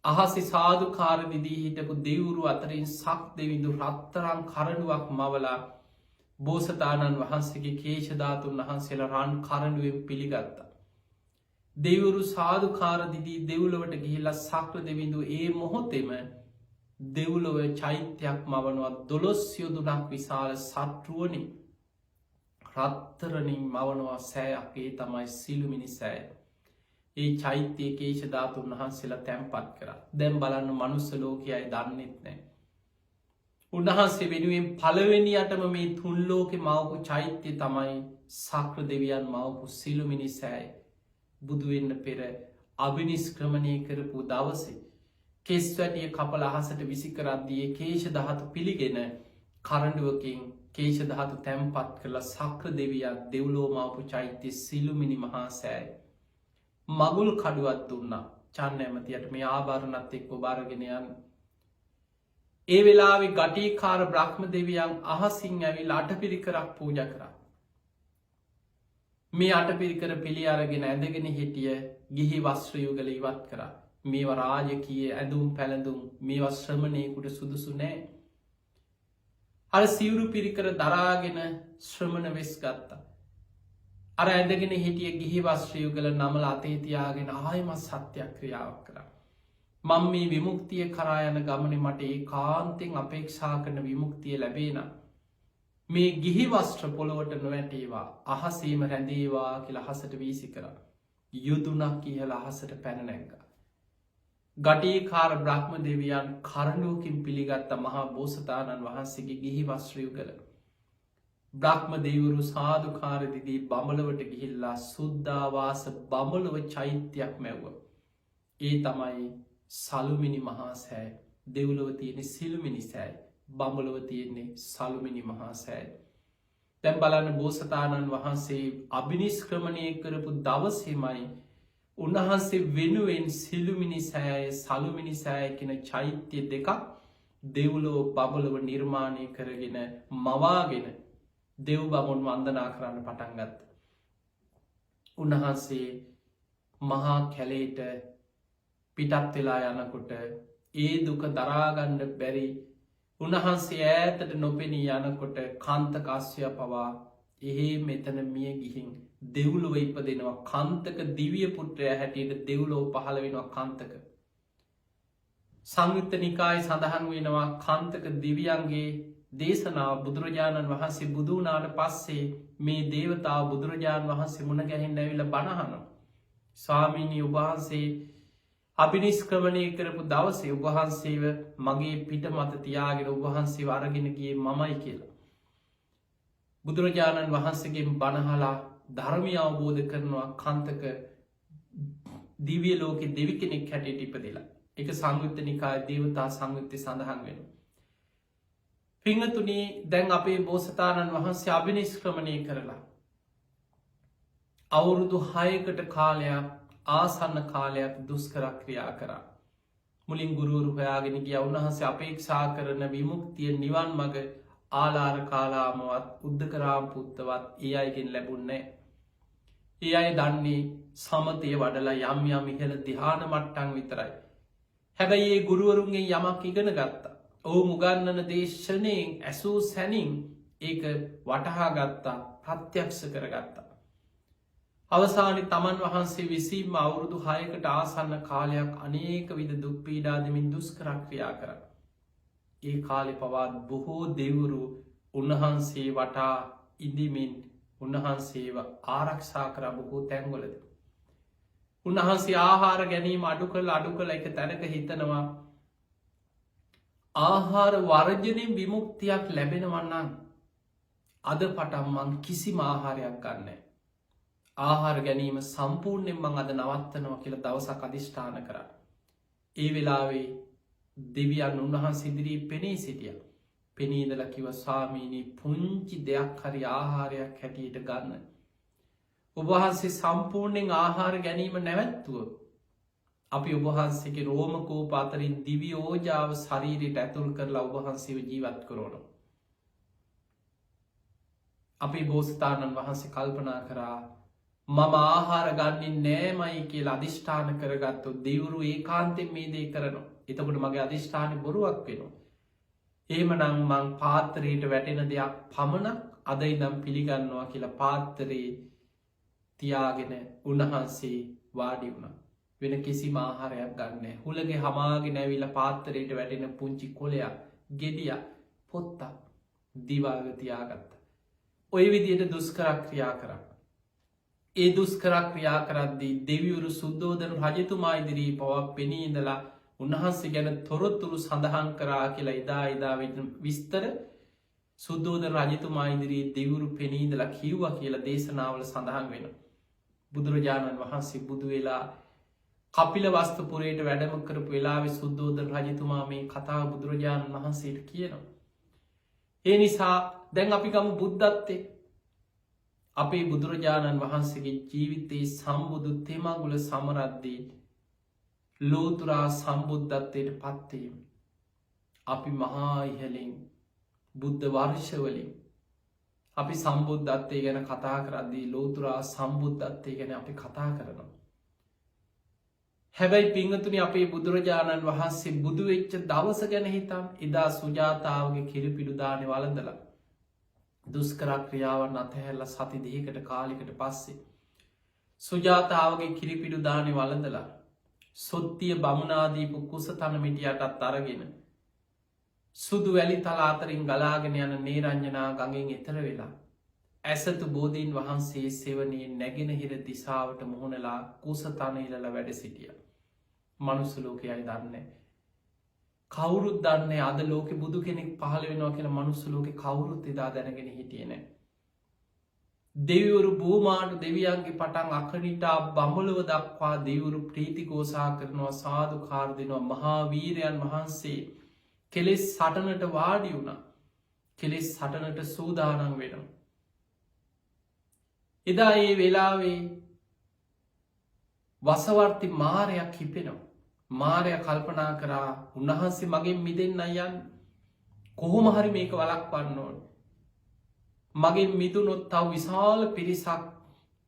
අහසි සාධකාර දිදී හිටපු දෙවුරු අතරින් සක් දෙවිඳු රත්තරං කරඩුවක් මවලා බෝසතාණන් වහන්සේගේ කේශධාතුන් වහන්සේලා රන් කරඩුවෙන් පිළිගත්ත. දෙවුරු සාධකාර දිදී දෙව්ලොවට ගිහිල්ලා සක්‍ර දෙවිඳු ඒ මොහොතෙම දෙව්ලොව චෛත්‍යයක් මවනුවත් 12 යොදුනක් විශාල සටරුවනි රත්තරනින් මවනවා සෑයක් ඒ තමයි සිළුමිණි සෑය. ඒ චෛත්‍යය කේශධාතුන් වහන්සේලා තැන්පත් කර දැම් බලන්න මනුස්ස ලෝකයයි දන්නෙත් නෑ. උන්වහන්සේ වෙනුවෙන් පළවෙනියටම මේ තුන්ලෝකෙ මවපු චෛත්‍යය තමයි සක්‍ර දෙවියන් මවපු සිළුමිණි සෑය. බුදුවෙන්න පෙර අභිනිස්ක්‍රමණය කරපු දවසේ කෙස් වැටිය කපල අහසට විසිකරද්දිය කේශධාතු පිළිගෙන කරඩුවකින් කේශධාතු තැන්පත් කරලා සක්‍ර දෙවියක් දෙව්ලෝ මවපු චෛත්‍ය සිළුමිණි මහා සෑය. මගුල් කඩුවත් දුන්නා චන්න ඇමතියට මේ ආභාරණත් එක්ක බාරගෙන යන්න. ඒ වෙලාවෙ ගටීකාර බ්‍රහ්ම දෙවියන් අහසිං ඇවිල් අටපිරිකරක් පූජ කරා. මේ අටපිරිකර පිළි අරගෙන ඇඳගෙන හිටිය ගිහි වස්ත්‍රයුගල ඉවත් කරා. මේවා රාජකීය ඇඳුම් පැළඳුම් මේවා ශ්‍රමණයකුට සුදුසු නෑ. අර සිවුරු පිරිකර දරාගෙන ශ්‍රමණ වෙස් ගත්තා. අර ඇඳගෙන හිටිය ගිහි වස්ත්‍රයුගල නමල අතේතියාගෙන ආයම සත්‍යයක් ක්‍රියාවක් කරා. මං මේ විමුක්තිය කරා යන ගමන මට ඒ කාන්තෙන් අපේක්ෂා කරන විමුක්තිය ලැබේන. මේ ගිහි වස්ත්‍ර පොළොවට නොවැටේවා අහසේම රැඳේවා කියලා හසට වීසි කර. යුතුනක් කියල අහසට පැන නැංග. ගටීකාර බ්‍රහ්ම දෙවියන් කරනුවකින් පිළිගත්ත මහා බෝසතාණන් වහන්සේගේ ගිහි වස්්‍රියුගල. බ්‍රහ්ම දෙවුරු සාධකාරදිදී බමලවට ගිහිල්ලා සුද්ධවාස බමලව චෛත්‍යයක් මැව්ව. ඒ තමයි සලුමිනි මහා සෑ දෙව්ලොව තියෙන සිළුමිනි සෑ බඹලොව තියෙන්නේ සලුමිනි මහා සෑ. තැම් බලන්න බෝසතාණන් වහන්සේ අභිනිස්ක්‍රමණය කරපු දවසෙමයි උන්වහන්සේ වෙනුවෙන් සිළුමිනි සෑය සලුමිනි සෑය කෙන චෛත්‍යය දෙකක් දෙව්ලෝ බබලව නිර්මාණය කරගෙන මවාගෙන දෙව් බමුන් වන්දනා කරන්න පටන්ගත්ත. උන්වහන්සේ මහා කැලේට පිටත් වෙලා යනකොට ඒ දුක දරාගණ්ඩ බැරි උන්වහන්සේ ඈතට නොපෙනී යනකොට කාන්තකාස්්‍යය පවා එහෙ මෙතන මිය ගිහින් දෙව්ලොව ඉපදෙනවා කන්තක දිවිය පුට්‍රය හැටියට දෙව්ලෝ පහළ වෙනවා කන්තක. සංයුත්ත නිකායි සඳහන් වෙනවා කන්තක දිවියන්ගේ දේශනාව බුදුරජාණන් වහන්සේ බුදුනාට පස්සේ මේ දේවතාව බුදුරජාණන් වහන්සේ මුණ ගැහෙන් ඇවිල බණහන. ස්වාමීණී උබහන්සේ අභිනිස්ක්‍රමණය කරපු දවසේ උබහන්සේව මගේ පිට මත තියාගෙන උබහන්සේ අරගෙනගේ මමයි කියලා. බුදුරජාණන් වහන්සේගේ බණහලා ධර්මය අවබෝධ කරනවා කන්තක දිවිය ලෝක දෙවි කෙනෙක් හැටියට ඉපදිලා. එක සංයුත්ත නිකාය දේවතා සංයුත්තය සඳහන් වෙන. පිංහතුනී දැන් අපේ බෝසතාණන් වහන්සේ අභිනිස්ක්‍රමණය කරලා. අවුරුදු 6කට කාලයක් ආසන්න කාලයක් දුස්කරක්‍රියා කරා. මුලින් ගුරුවරු හොයාගෙන ගිය උන්වහන්සේ අපේක්ෂා කරන විමුක්තිය නිවන් මග ආලාර කාලාමවත් උද්ධකරාම් පුත්තවත් ඒ අයගෙන් ලැබුන්නේ. ඒ අය දන්නේ සමතය වඩලා යම් යම් ඉහළ දිහාන මට්ටන් විතරයි. හැබැයි ඒ ගුරුවරුන්ගේ යමක් ඉගෙන ගත්තා. ඔහු මුගන්නන දේශනයෙන් ඇසූ සැනින් ඒක වටහා ගත්තා ප්‍රත්‍යක්ෂ කරගත්තා. අවසානි තමන් වහන්සේ විසීම අවුරුදු 6කට ආසන්න කාලයක් අනේක විද දුක්පීඩාදමින් දුස්කරක්‍රියා කර. ඒ කාලෙ පවාත් බොහෝ දෙවුරු උන්වහන්සේ වටා ඉදිමින් උන්වහන්සේව ආරක්ෂා කර බොහෝ තැන්ගොලද. උන්වහන්සේ ආහාර ගැනීම අඩු කළ එක තැනක හිතනවා ආහාර වර්ජනින් විමුක්තියක් ලැබෙනවන්නන් අද පටම්මන් කිසිම ආහාරයක් ගන්න. ආහාර ගැනීම සම්පූර්ණයෙන් මං අද නවත්තනවා කියල දවසක් අධිෂ්ඨාන කර. ඒ වෙලාවේ දෙවියන් උන්වහන්සේ ඉදිරී පෙනී සිටිය. පෙනීදල කිව ස්වාමීණී පුංචි දෙයක් හරි ආහාරයක් හැටියට ගන්න. ඔබහන්සේ සම්පූර්ණයෙන් ආහාර ගැනීම නැවැත්තුව. අපි ඔබහන්සේගේ රෝමකෝප අතරින් දිවි ඕජාව ශරීරයට ඇතුල් කරලා ඔබහන්සේව ජීවත් කරෝන. අපි බෝසතාණන් වහන්සේ කල්පනා කරා මම ආහාර ගන්නේ නෑමයි කියලා අධිෂ්ඨාන කරගත්තු දෙවුරු ඒ කාන්තෙන් මේ දේ කරනවා. එතකොට මගේ අධිෂ්ඨාන බොරුවක් වෙනවා. ඒම නම් මං පාත්තරයට වැටෙන දෙයක් පමණක් අදයි නම් පිළිගන්නවා කියලා පාත්තරයේ තියාගෙන උන්වහන්සේ වාඩි වුණ. වෙන කිසි ආහාරයක් ගන්න හුළගේ හමාගෙන ඇවිල පාත්තරයට වැටෙන පුංචි කොලයක් ගෙඩිය පොත්තා දිවාගතියාගත්ත. ඔය විදියට දුස්කරක්‍රියා කරන්න. ඒ දුස්කරක්‍රියා කරද්දී දෙවියවරු සුද්දෝදන රජතුමා ඉදිරී පවක් පෙනීඉඳලා උන්වහන්සේ ගැන තොරොත්තුරු සඳහන් කරා කියලා එදා විස්තර සුද්දෝද රජතුමා ඉදිරී දෙවුරු පෙනීදලා කිව්ව කියලා දේශනාවල සඳහන් වෙන. බුදුරජාණන් වහන්සේ බුදු වෙලා කපිල වස්තුපුරයට වැඩම කරපු වෙලාවෙ සුද්දෝදන රජතුමා මේ කතා බුදුරජාණන් වහන්සේට කියනවා. ඒ නිසා දැන් අපි ගම බුද්ධත්තේ අපේ බුදුරජාණන් වහන්සේගේ ජීවිතයේ සම්බුදු තෙමගුල සමරද්දී ලෝතුරා සම්බුද්ධත්වයට පත්වීම. අපි මහා ඉහලින් බුද්ධ වර්ෂවලින් අපි සම්බුද්ධත්වය ගැන කතා කරද්දී ලෝතුරා සම්බුද්ධත්වය ගැන අපි කතා කරනවා. හැබැයි පිංහතුනි අපේ බුදුරජාණන් වහන්සේ බුදුවෙච්ච දවස ගැන හිතම් එදා සුජාතාවගේ කිරිපිඩුදානය වලඳලා දුස්කරක්‍රියාවන් අතහැල්ල සති දෙකට කාලිකට පස්සේ. සුජාතාවගේ කිරිපිඩු දානය වලඳලා සොත්තිය බමුණනාදීපු කුස තනමිටියටත් අරගෙන. සුදු වැලි තලාතරින් ගලාගෙන යන නේරංජනා ගඟෙන් එතර වෙලා. ඇසතු බෝධීන් වහන්සේ සෙවනයේ නැගෙන හිර දිසාවට මුහුණලා කුස තනඉලල වැඩ සිටිය. මනුස්ස ලෝකයයි දන්නේ. කවුරුත් දන්නේ අද ලෝක බුදු කෙනෙක් පහළ වෙනවා කියලා මනුස්ස ලෝක කවුරුත් එදා දැනගෙන හිටියේ නෑ. දෙවිවරු භූමාට දෙවියන්ගේ පටන් අකනිටා බඹලව දක්වා දෙවිවරු ප්‍රීතිගෝසා කරනවා සාදුකාර දෙනවා මහා වීරයන් වහන්සේ කෙලෙස් සටනට වාඩි වුණා. කෙලෙස් සටනට සූදානම් වෙනවා. එදා ඒ වෙලාවේ වසවර්ති මාරයක් හිපෙනවා. මාරය කල්පනා කරා උන්වහන්සේ මගෙන් මිදෙන්න අයන් කොහොම හරි මේක වළක්වන්න ඕන. මගෙන් මිදුනොත් තව විශාල පිරිසක්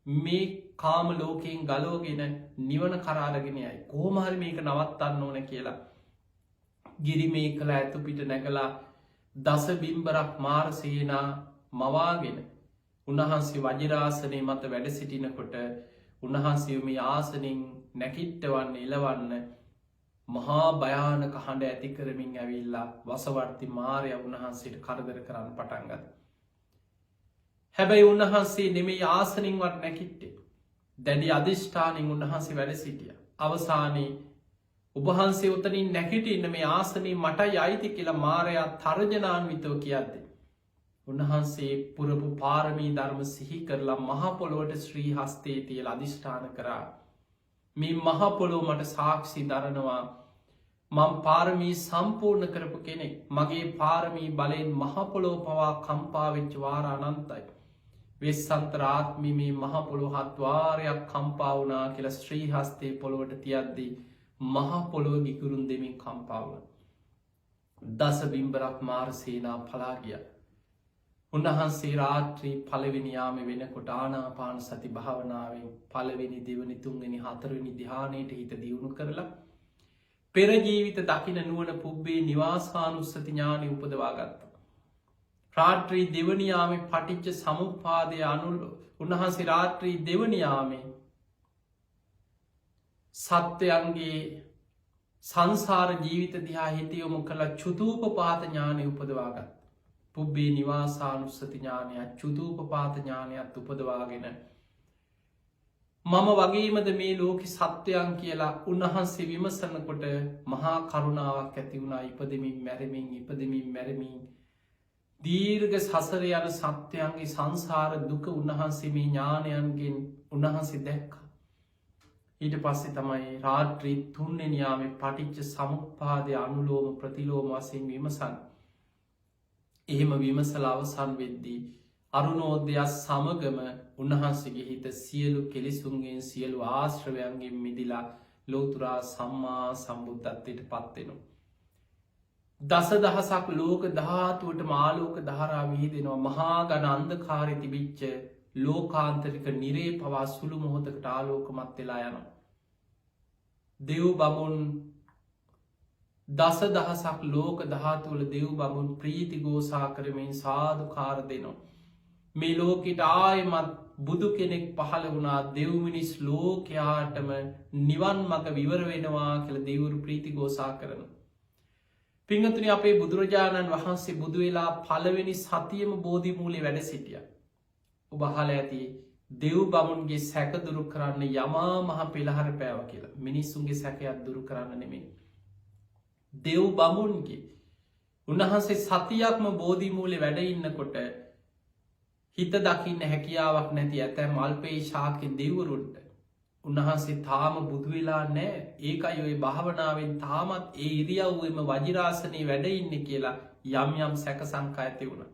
මේ කාම ලෝකයෙන් ගලෝගෙන නිවන කරාරගෙන යයි. කොහොම හරි මේක නවත්තන්න ඕන කියලා ගිරි මේ කළ ඇතු පිට නැගලා දස බිම්බරක් මාර සේනා මවාගෙන උන්වහන්සේ වජිරාසනය මත වැඩ සිටිනකොට උන්වහන්සේ මේ ආසනින් නැකිට්ටවන්න එලවන්න මහා භයානක හඬ ඇති කරමින් ඇවිල්ලා වසවර්ති මාරය උන්වහන්සේට කරදර කරන්න පටන්ගත. හැබැයි උන්වහන්සේ නෙමේ ආසනින්වත් නැකිට්ටේ. දැඩි අධිෂ්ඨානින් උන්වහන්සේ වැඩ සිටිය. අවසානයේ උබහන්සේ උතනින් නැකිටඉන්න මේ ආසනී මටයි අයිති කියලා මාරයා තර්ජනාන්විතව කියද්දේ. උන්වහන්සේ පුරපු පාරමී ධර්ම සිහි කරලා මහපොළොවට ශ්‍රී හස්තේ තියල අධිෂ්ඨාන කරා. මේ මහපොළොව මට සාක්ෂි දරනවා මං පාරමී සම්පූර්ණ කරපු කෙනෙක්. මගේ පාරමී බලයෙන් මහපොළොව පවා කම්පාවෙච්ච වාර අනන්තයි. වෙස්සන්තරාත්මි මේ මහපොළොව හත්වාරයක් කම්පාවනා කියලා ශ්‍රී හස්තේ පොළොවට තියද්දී මහපොළොව ගිකුරුන් දෙමින් කම්පාවන. දස බිම්බරක් මාර සේනා පලාගිය. උන්වහන්සේ රාත්‍රී පළවෙනියාම වෙනකොට ආනාපාන සති භාවනාවෙන් පළවෙනි දෙවනි තුන්වෙනි හතරවෙනි ධ්‍යානයට හිත දියුණු කරලා පෙරජීවිත දකින නුවන පුබ්බේ නිවාසානුස්සති ඥානය උපදවා ගත්තා. රාත්‍රී දෙවනියාමේ පටිච්ච සමුප්පාදය අනුල් උන්වහන්සේ රාත්‍රී දෙවනියාමේ සත්‍යයන්ගේ සංසාර ජීවිත දිහා හිතයොමු කළ චුතූපපාත ඥානය උපදවාගත්. පුබ්බේ නිවාසානුස්සති ඥානයක් චුතූපපාත ඥානයක් උපදවාගෙන මම වගේමද මේ ලෝක සත්වයන් කියලා උන්වහන්සේ විමසනකොට මහා කරුණාවක් ඇති වුණා. ඉපදමින් මැරමින් ඉපදමින් මැරමින් දීර්ඝ සසර යන සත්‍යයන්ගේ සංසාර දුක උන්වහන්සේ මේ ඥානයන්ගෙන් උන්වහන්සේ දැක්කා. ඊට පස්සේ තමයි රාත්‍රී තුන්වෙනියාමේ පටිච්ච සමුප්පාදය අනුලෝම ප්‍රතිලෝම වශයෙන් විමසන්. එහෙම විමසලා අවසන් වෙද්දී අරුණෝදයක් සමගම උන්වහන්සේගේ හිත සියලු කෙලිසුන්ගෙන් සියලු ආශ්‍රවයන්ගෙන් මිදිලා ලෝතුරා සම්මා සම්බුද්ධත්වයට පත්වෙනවා. දස දහසක් ලෝක ධාතුවට මාලෝක ධාරා විහිදෙනවා. මහා ගණ අන්ධකාරය තිබිච්ච ලෝකාන්තරික නිරේ පවා සුළු මොහොතකට ආලෝකමත් වෙලා යනවා. දෙව් බමුන් දස දහසක් ලෝක ධාතුවල දෙව් බමුන් ප්‍රීති ගෝසා කරමින් සාධකාර දෙනවා. මේ ලෝකෙට ආයමත් බුදු කෙනෙක් පහළ වුණා දෙව්මිනිස් ලෝකයාටම නිවන් මඟ විවර වෙනවා කියල දෙවුරු ප්‍රීති ගෝසා කරන. පිංහතුනි අපේ බුදුරජාණන් වහන්සේ බුදු වෙලා පළවෙනි සතියම බෝධිමූලේ වැඩ සිටිය. ඔබහල ඇති දෙව් බමුන්ගේ සැක දුරු කරන්න යමා මහ පෙළහර පෑව කියලා මිනිස්සුන්ගේ සැකයක් දුරු කරන්න නෙමේ. දෙව් බමුන්ගේ උන්වහන්සේ සතියක්ම බෝධිමූලේ වැඩ ඉන්නකොට හිත දකින්න හැකියාවක් නැති ඇතැ මල්පේ ශාකෙන් දෙවරුන්ට උන්වහන්සේ තාම බුදුවෙලා නෑ. ඒකයි ඔය භාවනාවෙන් තාමත් ඒ ඉරියව්වෙම වජිරාසනය වැඩඉන්න කියලා යම් යම් සැක සංකා ඇති වුණ.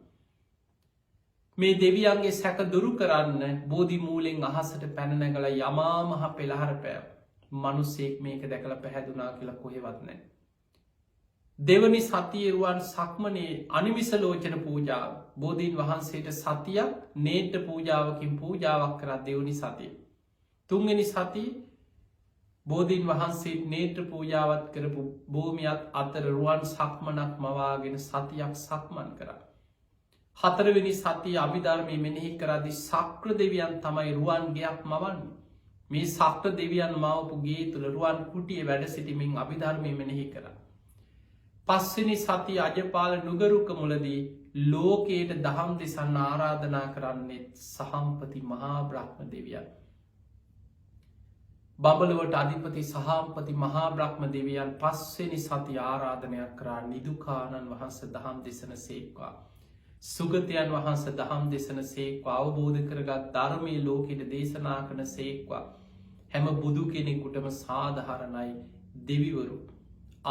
මේ දෙවියන්ගේ සැක දුරු කරන්න බෝධිමූලෙන් අහසට පැනනැගල යමා මහ පෙළහර පෑව. මනුස්සෙක් මේක දැකළ පැහැදුනා කියලා කොහෙවත් නෑ. දෙවනි සතියරුවන් සක්මනේ අනිමිසලෝචන පූජාව බෝධීන් වහන්සේට සතියක් නේට පූජාවකින් පූජාවක් කරත් දෙවනි සතිය. තුන්ගනි සති බෝධීන් වහන්සේ නේත්‍ර පූජාවත් කරපු භූමියත් අතර රුවන් සක්මනක් මවාගෙන සතියක් සක්මන් කර. හතරවෙනි සතිය අභිධර්මය මෙනෙහි කරදි සක්‍ර දෙවියන් තමයි රුවන් ගයක් මවන්න. මේ සක්‍ර දෙවියන් මවපු ගේ තුළ රුවන් කුටිය වැඩ සිටිමින් අභිධර්මය මෙනෙහි කර. පස්වෙනි සති අජපාල නුගරුක මුලදී ලෝකයට දහම් දෙසන්න ආරාධනා කරන්නෙත් සහම්පති මහා බ්‍රහ්ම දෙවියන්. බබලුවට අධිපති සහම්පති මහා බ්‍රහ්ම දෙවියන් පස්වෙනි සති ආරාධනයක් කරා නිදුකානන් වහන්ස දහම් දෙසන සේක්වා. සුගතයන් වහන්ස දහම් දෙසන සේක්වා අවබෝධ කරගත් ධර්මය ලෝකෙට දේශනා කන සේක්වා. හැම බුදු කෙනෙකුටම සාධහරණයි දෙවිවරු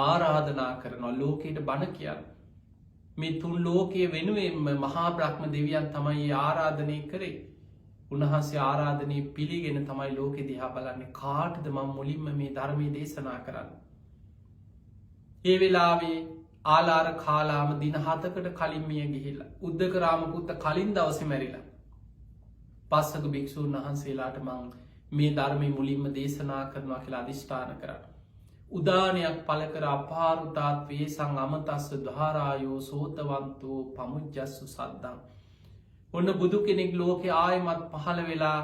ආරාධනා කරනවා ලෝකයට බණ කියන්න. මේ තුන් ලෝකයේ වෙනුවෙන්ම මහා බ්‍රහ්ම දෙවියන් තමයි ආරාධනය කරේ. උන්වහන්සේ ආරාධනය පිළිගෙන තමයි ලෝකෙ දිහා බලන්නේ කාටද මං මුලින්ම මේ ධර්මය දේශනා කරන්න. ඒ වෙලාවේ ආලාර කාලාම දින 7කට කලින් මිය ගිහිල්ලා උද්දක රාමපුත්ත කලින් දවසේ මැරිලා. පස්සක භික්ෂූන් වහන්සේලාට මං මේ ධර්මය මුලින්ම දේශනා කරනවා කියලා අධිෂ්ඨාන කරන්න. උදානයක් පල කර අපාරුතාත් වේසං අමතස්ස ධාරායෝ සෝතවන්තෝ පමුජ්ජස්සු සද්දම්. ඔන්න බුදු කෙනෙක් ලෝකෙ ආයමත් පහළ වෙලා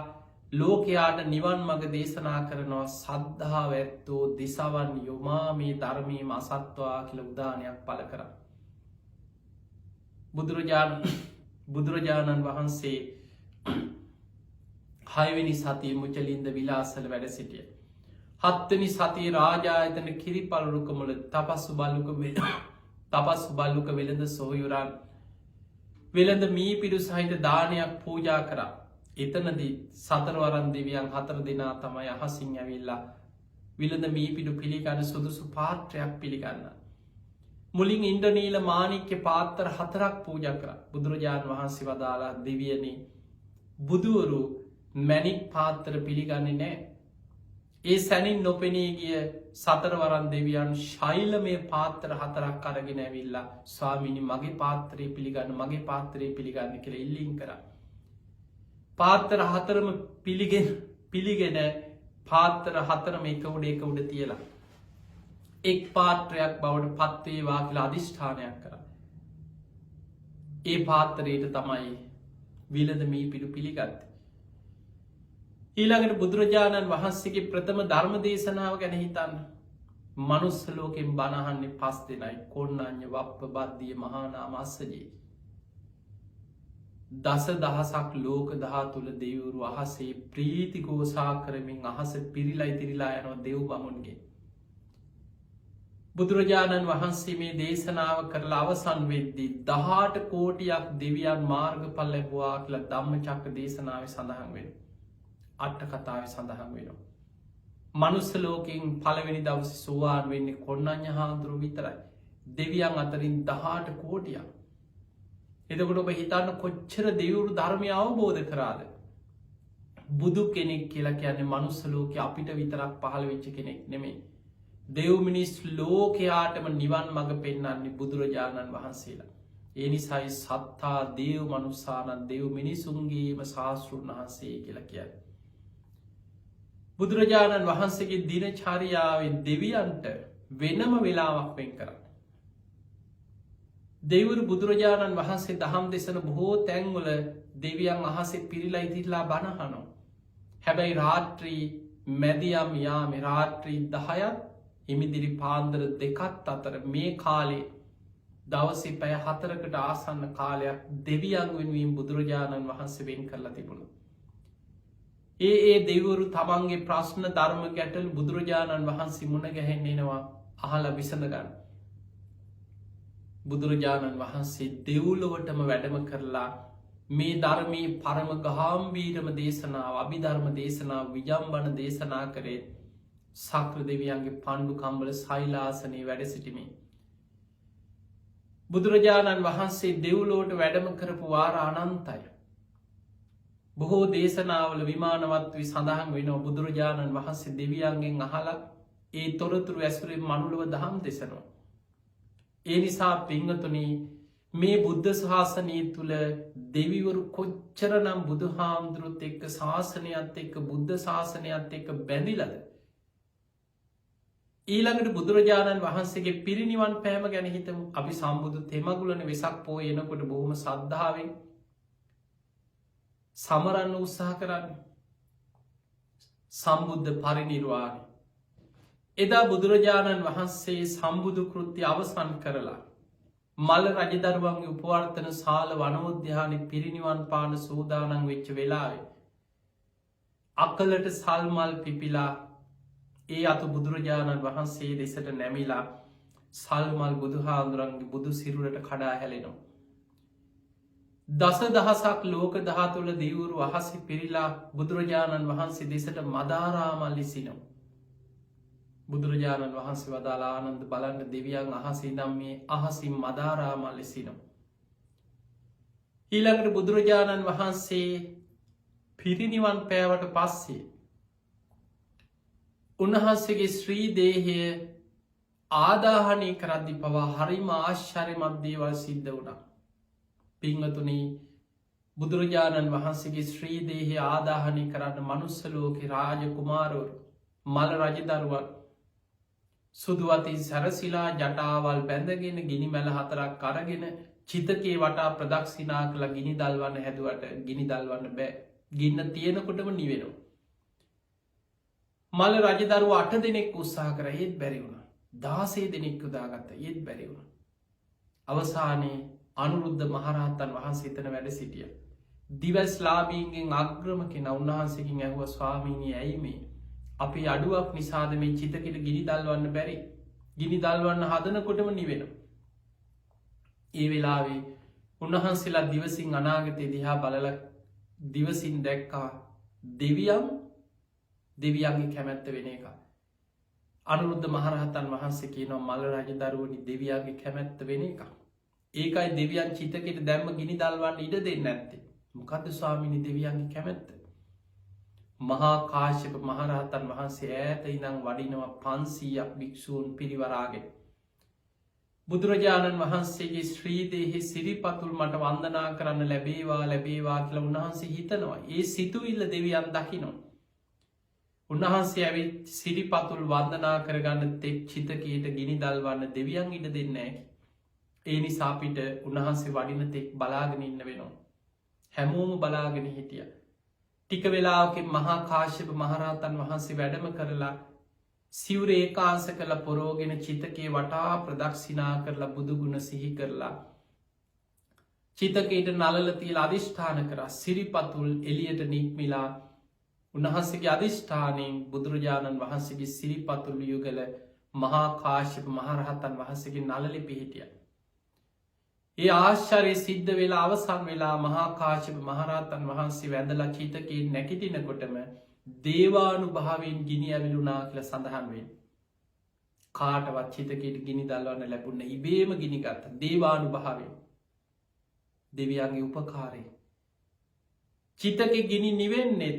ලෝකයාට නිවන් මග දේශනා කරනවා සද්ධාව ඇත්තෝ දිසවන් යොමා මේ ධර්මීම අසත්වා කියල උදානයක් පල කර. බුදුරජාණන් වහන්සේ 6වෙනි සතිය මුචලින්ද විලාසල වැඩ සිටිය. 7වෙනි සතිය රාජායතන කිරිපල්රුකමුල තපස්සු බල්ලුක වෙළඳ සොහයුරන් වෙළඳ මී පිඩු සහිත දානයක් පූජා කරා. එතනදී සතරවරන් දෙවියන් 4 දෙනා තමයි අහසින් ඇවිල්ලා විළඳ මී පිඩු පිළිගන්න සුදුසු පාත්‍රයක් පිළිගන්න. මුලින් ඉන්ද්‍රනීල මාණික්‍ය පාත්‍ර 4ක් පූජා කරා. බුදුරජාණන් වහන්සේ වදාලා දෙවියනි බුදුවරු මැණික් පාත්‍ර පිළිගන්නේ නැහැ. ඒ සැනින් නොපෙනී ගිය සතරවරන් දෙවියන් ශෛලමය පාත්‍ර 4ක් අරගෙන ඇවිල්ලා ස්වාමීනි මගේ පාත්‍රය පිළිගන්න මගේ පාත්‍රය පිළිගන්න කියලා ඉල්ලීම් කරා. පාත්‍ර 4ම පිළිගෙන පාත්‍ර 4ම එක උඩ තියලා එක් පාත්‍රයක් බවට පත්වේවා කියලා අධිෂ්ඨානයක් කරා. ඒ පාත්‍රයට තමයි විලද මී පිඩු පිළිගත්තේ. ඊළඟට බුදුරජාණන් වහන්සේගේ ප්‍රථම ධර්ම දේශනාව ගැන හිතන්න. මනුස්ස ලෝකෙන් බණහන්නේ 5 දෙනයි. කොණ්ණඤ්ඤ වප්ප බද්ධිය මහානාම අස්සජේ. දසදහසක් ලෝක ධාතුල දෙවිවරු අහසේ ප්‍රීති ഘോഷා කරමින් අහස පිරීලා ඉතිරිලා යනවා දෙව් බමුණුගේ. බුදුරජාණන් වහන්සේ මේ දේශනාව කරලා අවසන් වෙද්දී 18 කෝටියක් දෙවියන් මාර්ගඵල ලැබුවා කියලා ධම්මචක්ක දේශනාවේ සඳහන් වෙනවා. අට කතාවේ සඳහන් වෙනවා. මනුස්ස ලෝකෙන් පළවෙනි දවසේ සෝවාන් වෙන්නේ කොණ්ණඤ්ඤ හාමුදුරුවෝ විතරයි. දෙවියන් අතරින් 18 කෝටියක්. එතකොට ඔබ හිතන්න කොච්චර දෙවිවරු ධර්මය අවබෝධ කරාද? බුදු කෙනෙක් කියලා කියන්නේ මනුස්ස ලෝකේ අපිට විතරක් පහළ වෙච්ච කෙනෙක් නෙමෙයි. දෙව් මිනිස් ලෝකයාටම නිවන් මඟ පෙන්වන්නේ බුදුරජාණන් වහන්සේලා. ඒ නිසායි සත්තා දේව මනුස්සානන් දෙව් මිනිසුන්ගේම ශාස්තෘන් වහන්සේ කියලා කියන්නේ. බුදුරජාණන් වහන්සේගේ දිනචර්යාවෙන් දෙවියන්ට වෙනම වෙලාවක් වෙන් කරා. දෙවිවරු බුදුරජාණන් වහන්සේ දහම් දෙසන බොහෝ තැන්වල දෙවියන් අහසේ පිරීලා ඉතිරිලා බණ අහනවා. හැබැයි රාත්‍රී මැදියම් යාමේ රාත්‍රී 10ත් හිමිදිරි පාන්දර 2ත් අතර මේ කාලේ දවසේ පැය 4කට ආසන්න කාලයක් දෙවියන් වෙනුවෙන් බුදුරජාණන් වහන්සේ වෙන් කරලා තිබුණා. ඒ දෙවිවරු තමන්ගේ ප්‍රශ්න ධර්ම ගැටළු බුදුරජාණන් වහන්සේ මුණ ගැහෙන්න එනවා අහලා විසඳ ගන්න. බුදුරජාණන් වහන්සේ දෙව්ලොවටම වැඩම කරලා මේ ධර්මයේ පරම ගාම්භීරම දේශනාව අභිධර්ම දේශනාව විජම්බන දේශනා කරේ සක්‍ර දෙවියන්ගේ පණ්ඩු කම්බල සෛලාසනයේ වැඩ සිටිමින්. බුදුරජාණන් වහන්සේ දෙව්ලොවට වැඩම කරපු වාර අනන්තයි. බොහෝ දේශනාවල විමානවත් වී සඳහන් වෙනවා බුදුරජාණන් වහන්සේ දෙවියන්ගෙන් අහලා ඒ තොරතුරු ඇසුරෙන් මනුලව දහම් දෙසනවා. ඒ නිසා පින්වතුනි මේ බුද්ධ ශාසනය තුළ දෙවිවරු කොච්චරනම් බුදුහාමුදුරුවොත් එක්ක ශාසනයත් එක්ක බුද්ධ ශාසනයත් එක්ක බැඳිලද. ඊළඟට බුදුරජාණන් වහන්සේගේ පිරිනිවන් පෑම ගැන හිතමු. අපි සම්බුදු තෙමගුලන වෙසක් පෝය එනකොට බොහොම ශ්‍රද්ධාවෙන් සමරන්න උත්සාහ කරන්න. සම්බුද්ධ පරිනිර්වාණය එදා බුදුරජාණන් වහන්සේ සම්බුදු කෘත්‍ය අවසන් කරලා මල්ල රජදරුවන්ගේ උපවර්තන ශාල වනෝද්‍යානය පිරිනිවන් පාන සූදානන් වෙච්ච වෙලාවේ අකලට සල්මල් පිපිලා ඒ අතු බුදුරජාණන් වහන්සේ දෙසට නැමිලා සල්මල් බුදුහාදුරන්ගේ බුදු සිරුරට කඩා හැලෙනවා. දස දහසක් ලෝක දහතුළ දෙවුරු අහසි පිරිලා බුදුරජාණන් වහන්සේ දෙසට මදාරාමල් ඉසිනවා. බුදුරජාණන් වහන්සේ වදාලා ආනන්ද බලන්න දෙවියන් අහසේ නම් මේ අහසින් මදාරාමල් ඉසිනවා. ඊළඟට බුදුරජාණන් වහන්සේ පිරිනිවන් පෑවට පස්සේ උන්වහන්සේගේ ශ්‍රී දේහය ආදාහනය කරද්දි පවා හරිම ආශ්චර්යමත් දේවල් සිද්ධ වුණා. පින්වතුනි, බුදුරජාණන් වහන්සේගේ ශ්‍රී දේහය ආදාහනය කරන්න මනුස්ස ලෝකේ රාජ කුමාරවරු, මල රජදරුවන් සුදුවතින් සැරසිලා ජටාවල් බැඳගෙන ගිනි මැල 4ක් අරගෙන චිතකේ වටා ප්‍රදක්ෂිනා කළ ගිනි දල්වන්න හැදුවට ගිනි දල්වන්න බෑ. ගින්න තියෙනකොටම නිවෙනවා. මල රජදරුව 8 දෙනෙක් උත්සාහ කර ඒත් බැරි වුණා. 16 දෙනෙක් යොදාගත්ත ඒත් බැරි වුණා. අවසානයේ අනුරුද්ධ මහරහතන් වහන්සේ එතන වැඩ සිටියා. දිවස්ලාභීන්ගෙන් අග්‍රම කෙනා උන්වහන්සේගෙන් ඇහුවා, ස්වාමීනි ඇයි මේ අපි අඩුවක් නිසාද මේ චිතකෙට ගිනි දල්වන්න බැරි? ගිනි දල්වන්න හදනකොටම නිවෙනවා. ඒ වෙලාවේ උන්වහන්සේලා දිවසින් අනාගතේ දිහා බලලා දිවසින් දැක්කා දෙවියන්ගේ කැමැත්ත වෙන එක. අනුරුද්ධ මහරහතන් වහන්සේ කියනවා, මල රජදරුවනි දෙවියන්ගේ කැමැත්ත වෙන එක. ඒකයි දෙවියන් චිතකෙට දැම්ම ගිනි දල්වන්න ඉඩ දෙන්නේ නැත්තේ. මොකද්ද ස්වාමීනි දෙවියන්ගේ කැමැත්ත? මහා කාශ්‍යප මහරහතන් වහන්සේ ඈත ඉඳන් වඩිනවා 500ක් භික්ෂූන් පිරිවරාගෙන. බුදුරජාණන් වහන්සේගේ ශ්‍රී දේහේ සිරිපතුල් මට වන්දනා කරන්න ලැබේවා කියලා උන්වහන්සේ හිතනවා. ඒ සිතුවිල්ල දෙවියන් දකිනවා. උන්වහන්සේ ඇවිත් සිරිපතුල් වන්දනා කරගන්න තෙක් චිතකයට ගිනි දල්වන්න දෙවියන් ඉඩ දෙන්නේ නැහැ. ඒ නිසා අපිට උන්වහන්සේ වඩින තෙක් බලාගෙන ඉන්න වෙනවා. හැමෝම බලාගෙන හිටියා. ටික වෙලාවකින් මහා කාශ්‍යප මහරහතන් වහන්සේ වැඩම කරලා සිවුර ඒකාංශ කළ පොරෝගෙන චිතකේ වටා ප්‍රදක්ෂිනා කරලා බුදුගුණ සිහි කරලා චිතකයට නලල තියලා අධිෂ්ඨාන කරා. සිරිපතුල් එළියට නික්මිලා උන්වහන්සේගේ අධිෂ්ඨානයෙන් බුදුරජාණන් වහන්සේගේ සිරිපතුල් යුගල මහා කාශ්‍යප මහරහතන් වහන්සේගේ නළලේ පිහිටියා. ඒ ආශ්චර්ය සිද්ධ වෙලා අවසන් වෙලා මහා කාශ්‍යප මහරහතන් වහන්සේ වැඳලා චිතකේ නැගිටිනකොටම දේවානුභාවයෙන් ගිනි ඇවිලුණා කියලා සඳහන් වෙන්නේ. කාටවත් චිතකයට ගිනි දල්වන්න ලැබුණ ඉබේම ගිනි ගත්තා. දේවානුභාවයෙන්. දෙවියන්ගේ උපකාරයෙන්. චිතකේ ගිනි නිවෙන්නේ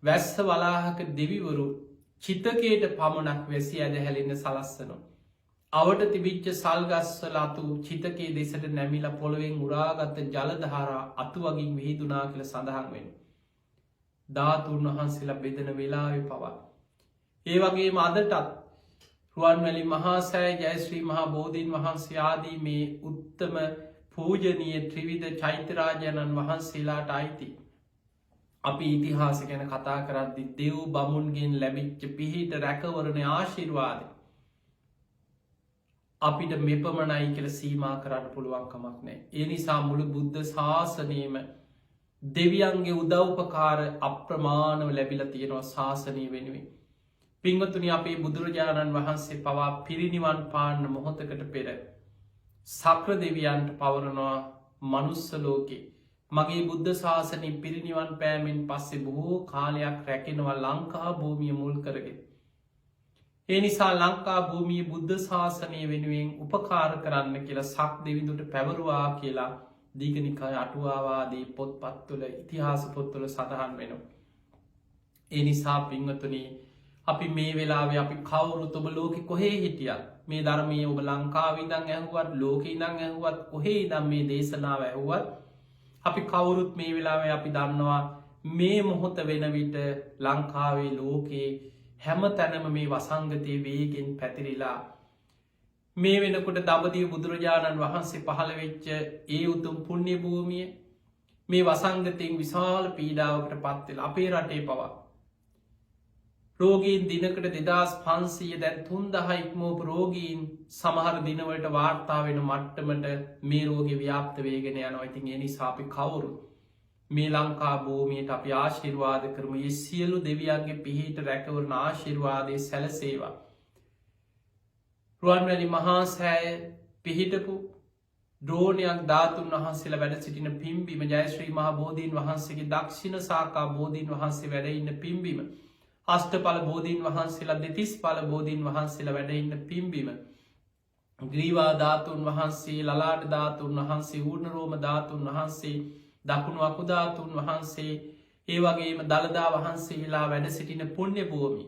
වැස්ස වලාහක දෙවිවරු චිතකයට පමණක් වැසි ඇද හැලෙන්න සලස්සනවා. අවට තිබිච්ච සල්ගස්වල අතු චිතකේ දෙසට නැමිලා පොළොවෙන් උරාගත්ත ජලධාරා අතු වගින් විහිදුනා කියලා සඳහන් වෙනවා. ධාතුන් වහන්සේලා බෙදෙන වෙලාවේ පවා. ඒ වගේම අදටත් රුවන්වැලි මහා සෑය, ජයශ්‍රී මහා බෝධීන් වහන්සේ ආදී මේ උත්තම පූජනීය ත්‍රිවිධ චෛත්‍යරාජයන්න් වහන්සේලාට අයිති. අපි ඉතිහාස ගැන කතා කරද්දි දෙව් බමුන්ගෙන් ලැබිච්ච පිහිට රැකවරණ ආශිර්වාදය අපිට මෙපමණයි කියලා සීමා කරන්න පුළුවන් කමක් නැහැ. ඒ නිසා මුළු බුද්ධ ශාසනයම දෙවියන්ගේ උදව්පකාර අප්‍රමාණව ලැබිලා තියෙනවා ශාසනය වෙනුවෙන්. පින්වතුනි, අපේ බුදුරජාණන් වහන්සේ පවා පිරිනිවන් පාන්න මොහොතකට පෙර සක්‍ර දෙවියන්ට පවරනවා මනුස්ස ලෝකේ මගේ බුද්ධ ශාසනය පිරිනිවන් පෑමෙන් පස්සේ බොහෝ කාලයක් රැකෙනවා ලංකා භූමිය මුල් කරගෙන. ඒ නිසා ලංකා භූමිය බුද්ධ ශාසනය වෙනුවෙන් උපකාර කරන්න කියලා සක් දෙවිඳුට පැවරුවා කියලා දීඝනිකාය අටුවාවාදී පොත්පත්වල ඉතිහාස පොත්වල සඳහන් වෙනවා. ඒ නිසා පින්වතුනි, අපි මේ වෙලාවේ අපි කවුරුත් ඔබ ලෝකෙ කොහේ හිටියත් මේ ධර්මයේ ඔබ ලංකාවේ ඉඳන් ඇහුවත් ලෝකේ ඉඳන් ඇහුවත් කොහේ ඉඳන් මේ දේශනාව ඇහුවත් අපි කවුරුත් මේ වෙලාවේ අපි දන්නවා මේ මොහොත වෙන විට ලංකාවේ ලෝකේ හැම තැනම මේ වසංගතයේ වේගෙන් පැතිරිලා මේ වෙනකොට දඹදිව බුදුරජාණන් වහන්සේ පහළ වෙච්ච ඒ උතුම් පුණ්‍ය භූමිය මේ වසංගතයෙන් විශාල පීඩාවකට පත් වෙලා අපේ රටේ පවා රෝගීන් දිනකට 2500 දැන් 3000 ඉක්මවපු රෝගීන් සමහර දිනවලට වාර්තා වෙන මට්ටමට මේ රෝගේ ව්‍යාප්ත වේගෙන යනවා. ඉතින් ඒ නිසා අපි කවුරු මේ ලංකා භූමියට අපි ආශිර්වාද කරමු. මේ සියලු දෙවියන්ගේ පිහිට රැකවරණ ආශිර්වාදයේ සැලසේවා. රුවන්වැලි මහා සෑය පිහිටපු ද්‍රෝණයක් ධාතුන් වහන්සේලා වැඩ සිටින පිම්බිම, ජයශ්‍රී මහා බෝධීන් වහන්සේගේ දක්ෂිණ සාකා බෝධීන් වහන්සේ වැඩ ඉන්න පිම්බිම, අෂ්ටඵල බෝධීන් වහන්සේලා, දෙතිස් ඵල බෝධීන් වහන්සේලා වැඩ ඉන්න පිම්බිම, ග්‍රීවා ධාතුන් වහන්සේ, ලලාට ධාතුන් වහන්සේ, ඌර්ණරෝම ධාතුන් වහන්සේ, දකුණු අකුධාතුන් වහන්සේ, ඒ වගේම දළදා වහන්සේලා වැඩ සිටින පුණ්‍ය භූමි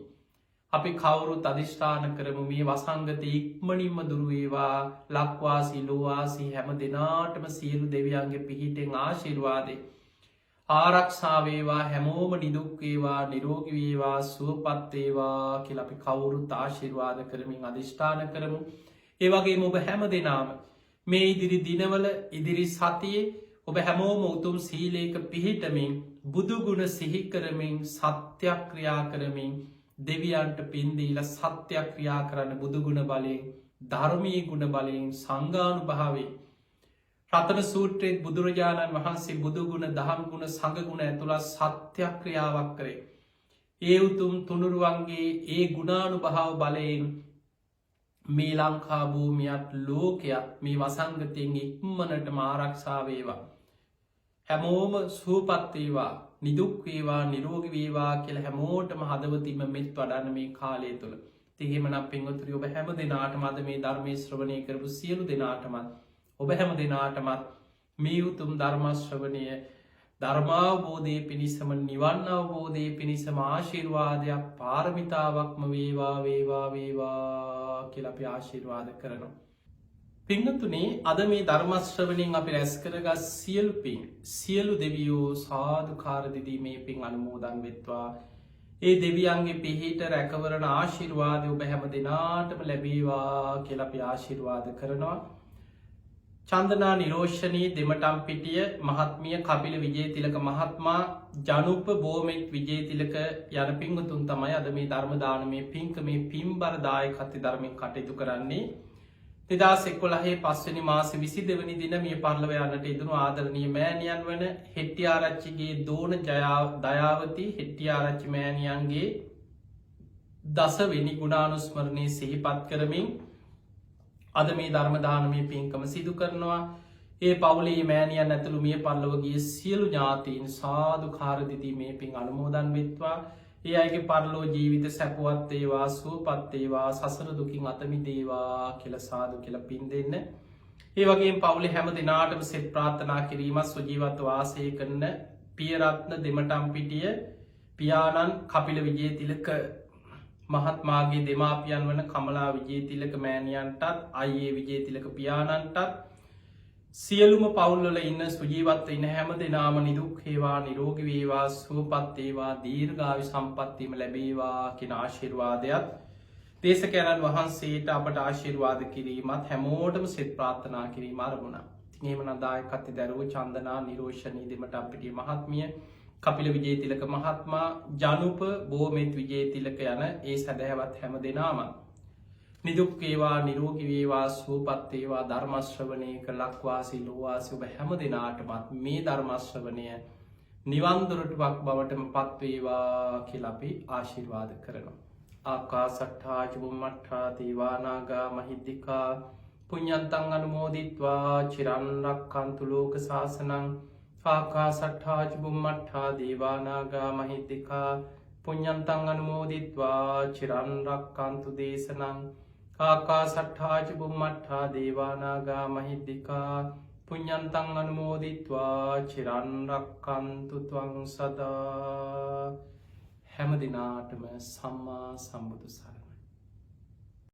අපි කවුරුත් අධිෂ්ඨාන කරමු. මේ වසංගත ඉක්මනින්ම දුරුවේවා. ලක්වාසී ලෝවාසී හැම දෙනාටම සියලු දෙවියන්ගේ පිහිටෙන් ආශිර්වාදේ ආරක්ෂාවේවා. හැමෝම නිදුක්වේවා, නිරෝගවේවා, සුවපත්වේවා කියලා අපි කවුරුත් ආශිර්වාද කරමින් අධිෂ්ඨාන කරමු. ඒවගේ ඔබ හැම දෙනාම මේ ඉදිරි දිනවල, ඉදිරි සතියේ ඔබ හැමෝම උතුම් සීලේක පිහිටමින්, බුදුගුණ සිහිකරමින්, සත්‍යක්‍රියා කරමින්, දෙවියන්ට පින්දීල සත්‍යක්‍රියා කරන්න බුදුගුණ බලයෙන්, ධර්මී ගුණ බලයෙන්, සංගානු භාවේ රතන සූත්‍රයේත් බුදුරජාණන් වහන්සේ බුදුගුණ, දහම්ගුණ, සඟගුණ ඇතුළත් සත්‍යක්‍රියාවක් කරේ. ඒ උතුම් තුනුරුවන්ගේ ඒ ගුණානු භාව බලයෙන් මේ ලංකා භූමියත් ලෝකයක් මේ වසංගතයෙන් ඉක්මනට ආරක්ෂාවේවා. හැමෝම සුවපත්වේවා, නිදුක්වේවා, නිරෝගවේවා කියල හැමෝටම හදවතිම මෙත් වඩන්න මේ කාලය තුළ. තිහෙමනම් පින්වතුනි, ඔබ හැම දෙනාටම අද මේ ධර්මයේ ශ්‍රවණය කරපු සියලු දෙනාටමත්, ඔබ හැම දෙනාටමත් මේ උතුම් ධර්මශ්‍රවණය ධර්මාවබෝධය පිණිසම, නිවන් අවබෝධය පිණිසම ආශිර්වාදයක්, පාරමිතාවක්ම වේවා වේවා වේවා කියලා අපි ආශිර්වාද කරනවා. පින්වතුනි, අද මේ ධර්මශ්‍රවණයෙන් අපි රැස් කරගත් සියලු පින්, සියලු දෙවියෝ සාදුකාර දෙදී මේ පින් අනුමෝදන් වෙත්වා. ඒ දෙවියන්ගේ පිහිට රැකවරණ ආශිර්වාදය ඔබ හැම දෙනාටම ලැබේවා කියලා අපි ආශිර්වාද කරනවා. චන්දනා නිරෝෂණී දෙමටම්පිටිය මහත්මිය, කපිල විජේතිලක මහත්මා, ජනුප බෝමෙක් විජේතිලක යන පින්වතුන් තමයි අද මේ ධර්ම දානමේ පින්කමේ පින්බර දායකත්වයෙන් ධර්මයෙන් කටයුතු කරන්නේ. 2011 5 මාස 22 වෙනි දින මිය පරලොව යන්නට යෙදුණු ආදරණීය මෑණියන් වන හෙට්ටිආරච්චිගේ දෝන දයාවති හෙට්ටිආරච්චි මෑණියන්ගේ දසවෙනි ගුණානුස්මරණය සිහිපත් කරමින් අද මේ ධර්ම දානමය පින්කම සිදු කරනවා. ඒ පවුලේ මෑණියන් ඇතුළු මිය පරලොව ගිය සියලු ඥාතීන් සාදුකාර දෙදී මේ පින් අනුමෝදන් වෙත්වා. ඒ අයගේ පරලෝ ජීවිත සැපවත් වේවා, සුවපත් වේවා, සසර දුකින් අත මිදේවා කියලා සාදු කියලා පින් දෙන්න. ඒ වගේම පවුලේ හැම දිනාටම සෙත් ප්‍රාර්ථනා කිරීමත්, සුජීවත්ව වාසය කරන පියරත්න දෙමටම්පිටිය පියාණන් කපිල විජේතිලක මහත්මාගේ දෙමාපියන් වන කමලා විජේතිලක මෑණියන්ටත්, අයියේ විජේතිලක පියාණන්ටත්, සියලුම පවුල්වල ඉන්න සුජීවත්ව ඉන්න හැම දෙනාම නිදුක් වේවා, නිරෝගී වේවා, සුවපත් වේවා, දීර්ඝායු සම්පන්නියම ලැබේවා කියන ආශිර්වාදයත් දේශකයන්න් වහන්සේට අපට ආශිර්වාද කිරීමත් හැමෝටම සෙත් ප්‍රාර්ථනා කිරීම ආරම්භුණා. ඉතින් එහෙමනම් දායකත්වයේ දරුවෝ චන්දනා නිරෝෂණී දෙමටම්පිටිය මහත්මිය, කපිල විජේතිලක මහත්මයා, ජනුප බෝමෙත් විජේතිලක යන ඒ සදහැවත් හැම දෙනාම නිදුක් වේවා, නිරෝගී වේවා, සුවපත් වේවා. ධර්ම ශ්‍රවණය කළ ලක්වාසී ලෝවාසී ඔබ හැම දිනාටමත් මේ ධර්ම ශ්‍රවණය නිවන් දොරටුවක් බවටම පත් වේවා කියලා අපි ආශිර්වාද කරනවා. ආකාසට්ඨා චුම්මට්ඨා දීවානාගා මහිද්దికා පුඤ්ඤන්තං අනුමෝදිත්වා චිරන් රක්ඛන්තු ලෝක සාසනං. ආකාසට්ඨා චුම්මට්ඨා දීවානාගා මහිද්దికා පුඤ්ඤන්තං අනුමෝදිත්වා චිරන් රක්ඛන්තු දේශනං. ආකාසට්ඨා චුම්මට්ඨා දීවානාගා මහිද්దికා පුඤ්ඤන්තං අනුමෝදිත්වා චිරන් රක්ඛන්තු ත්වං සදා. හැම දිනාටම සම්මා සම්බුදු සරණයි.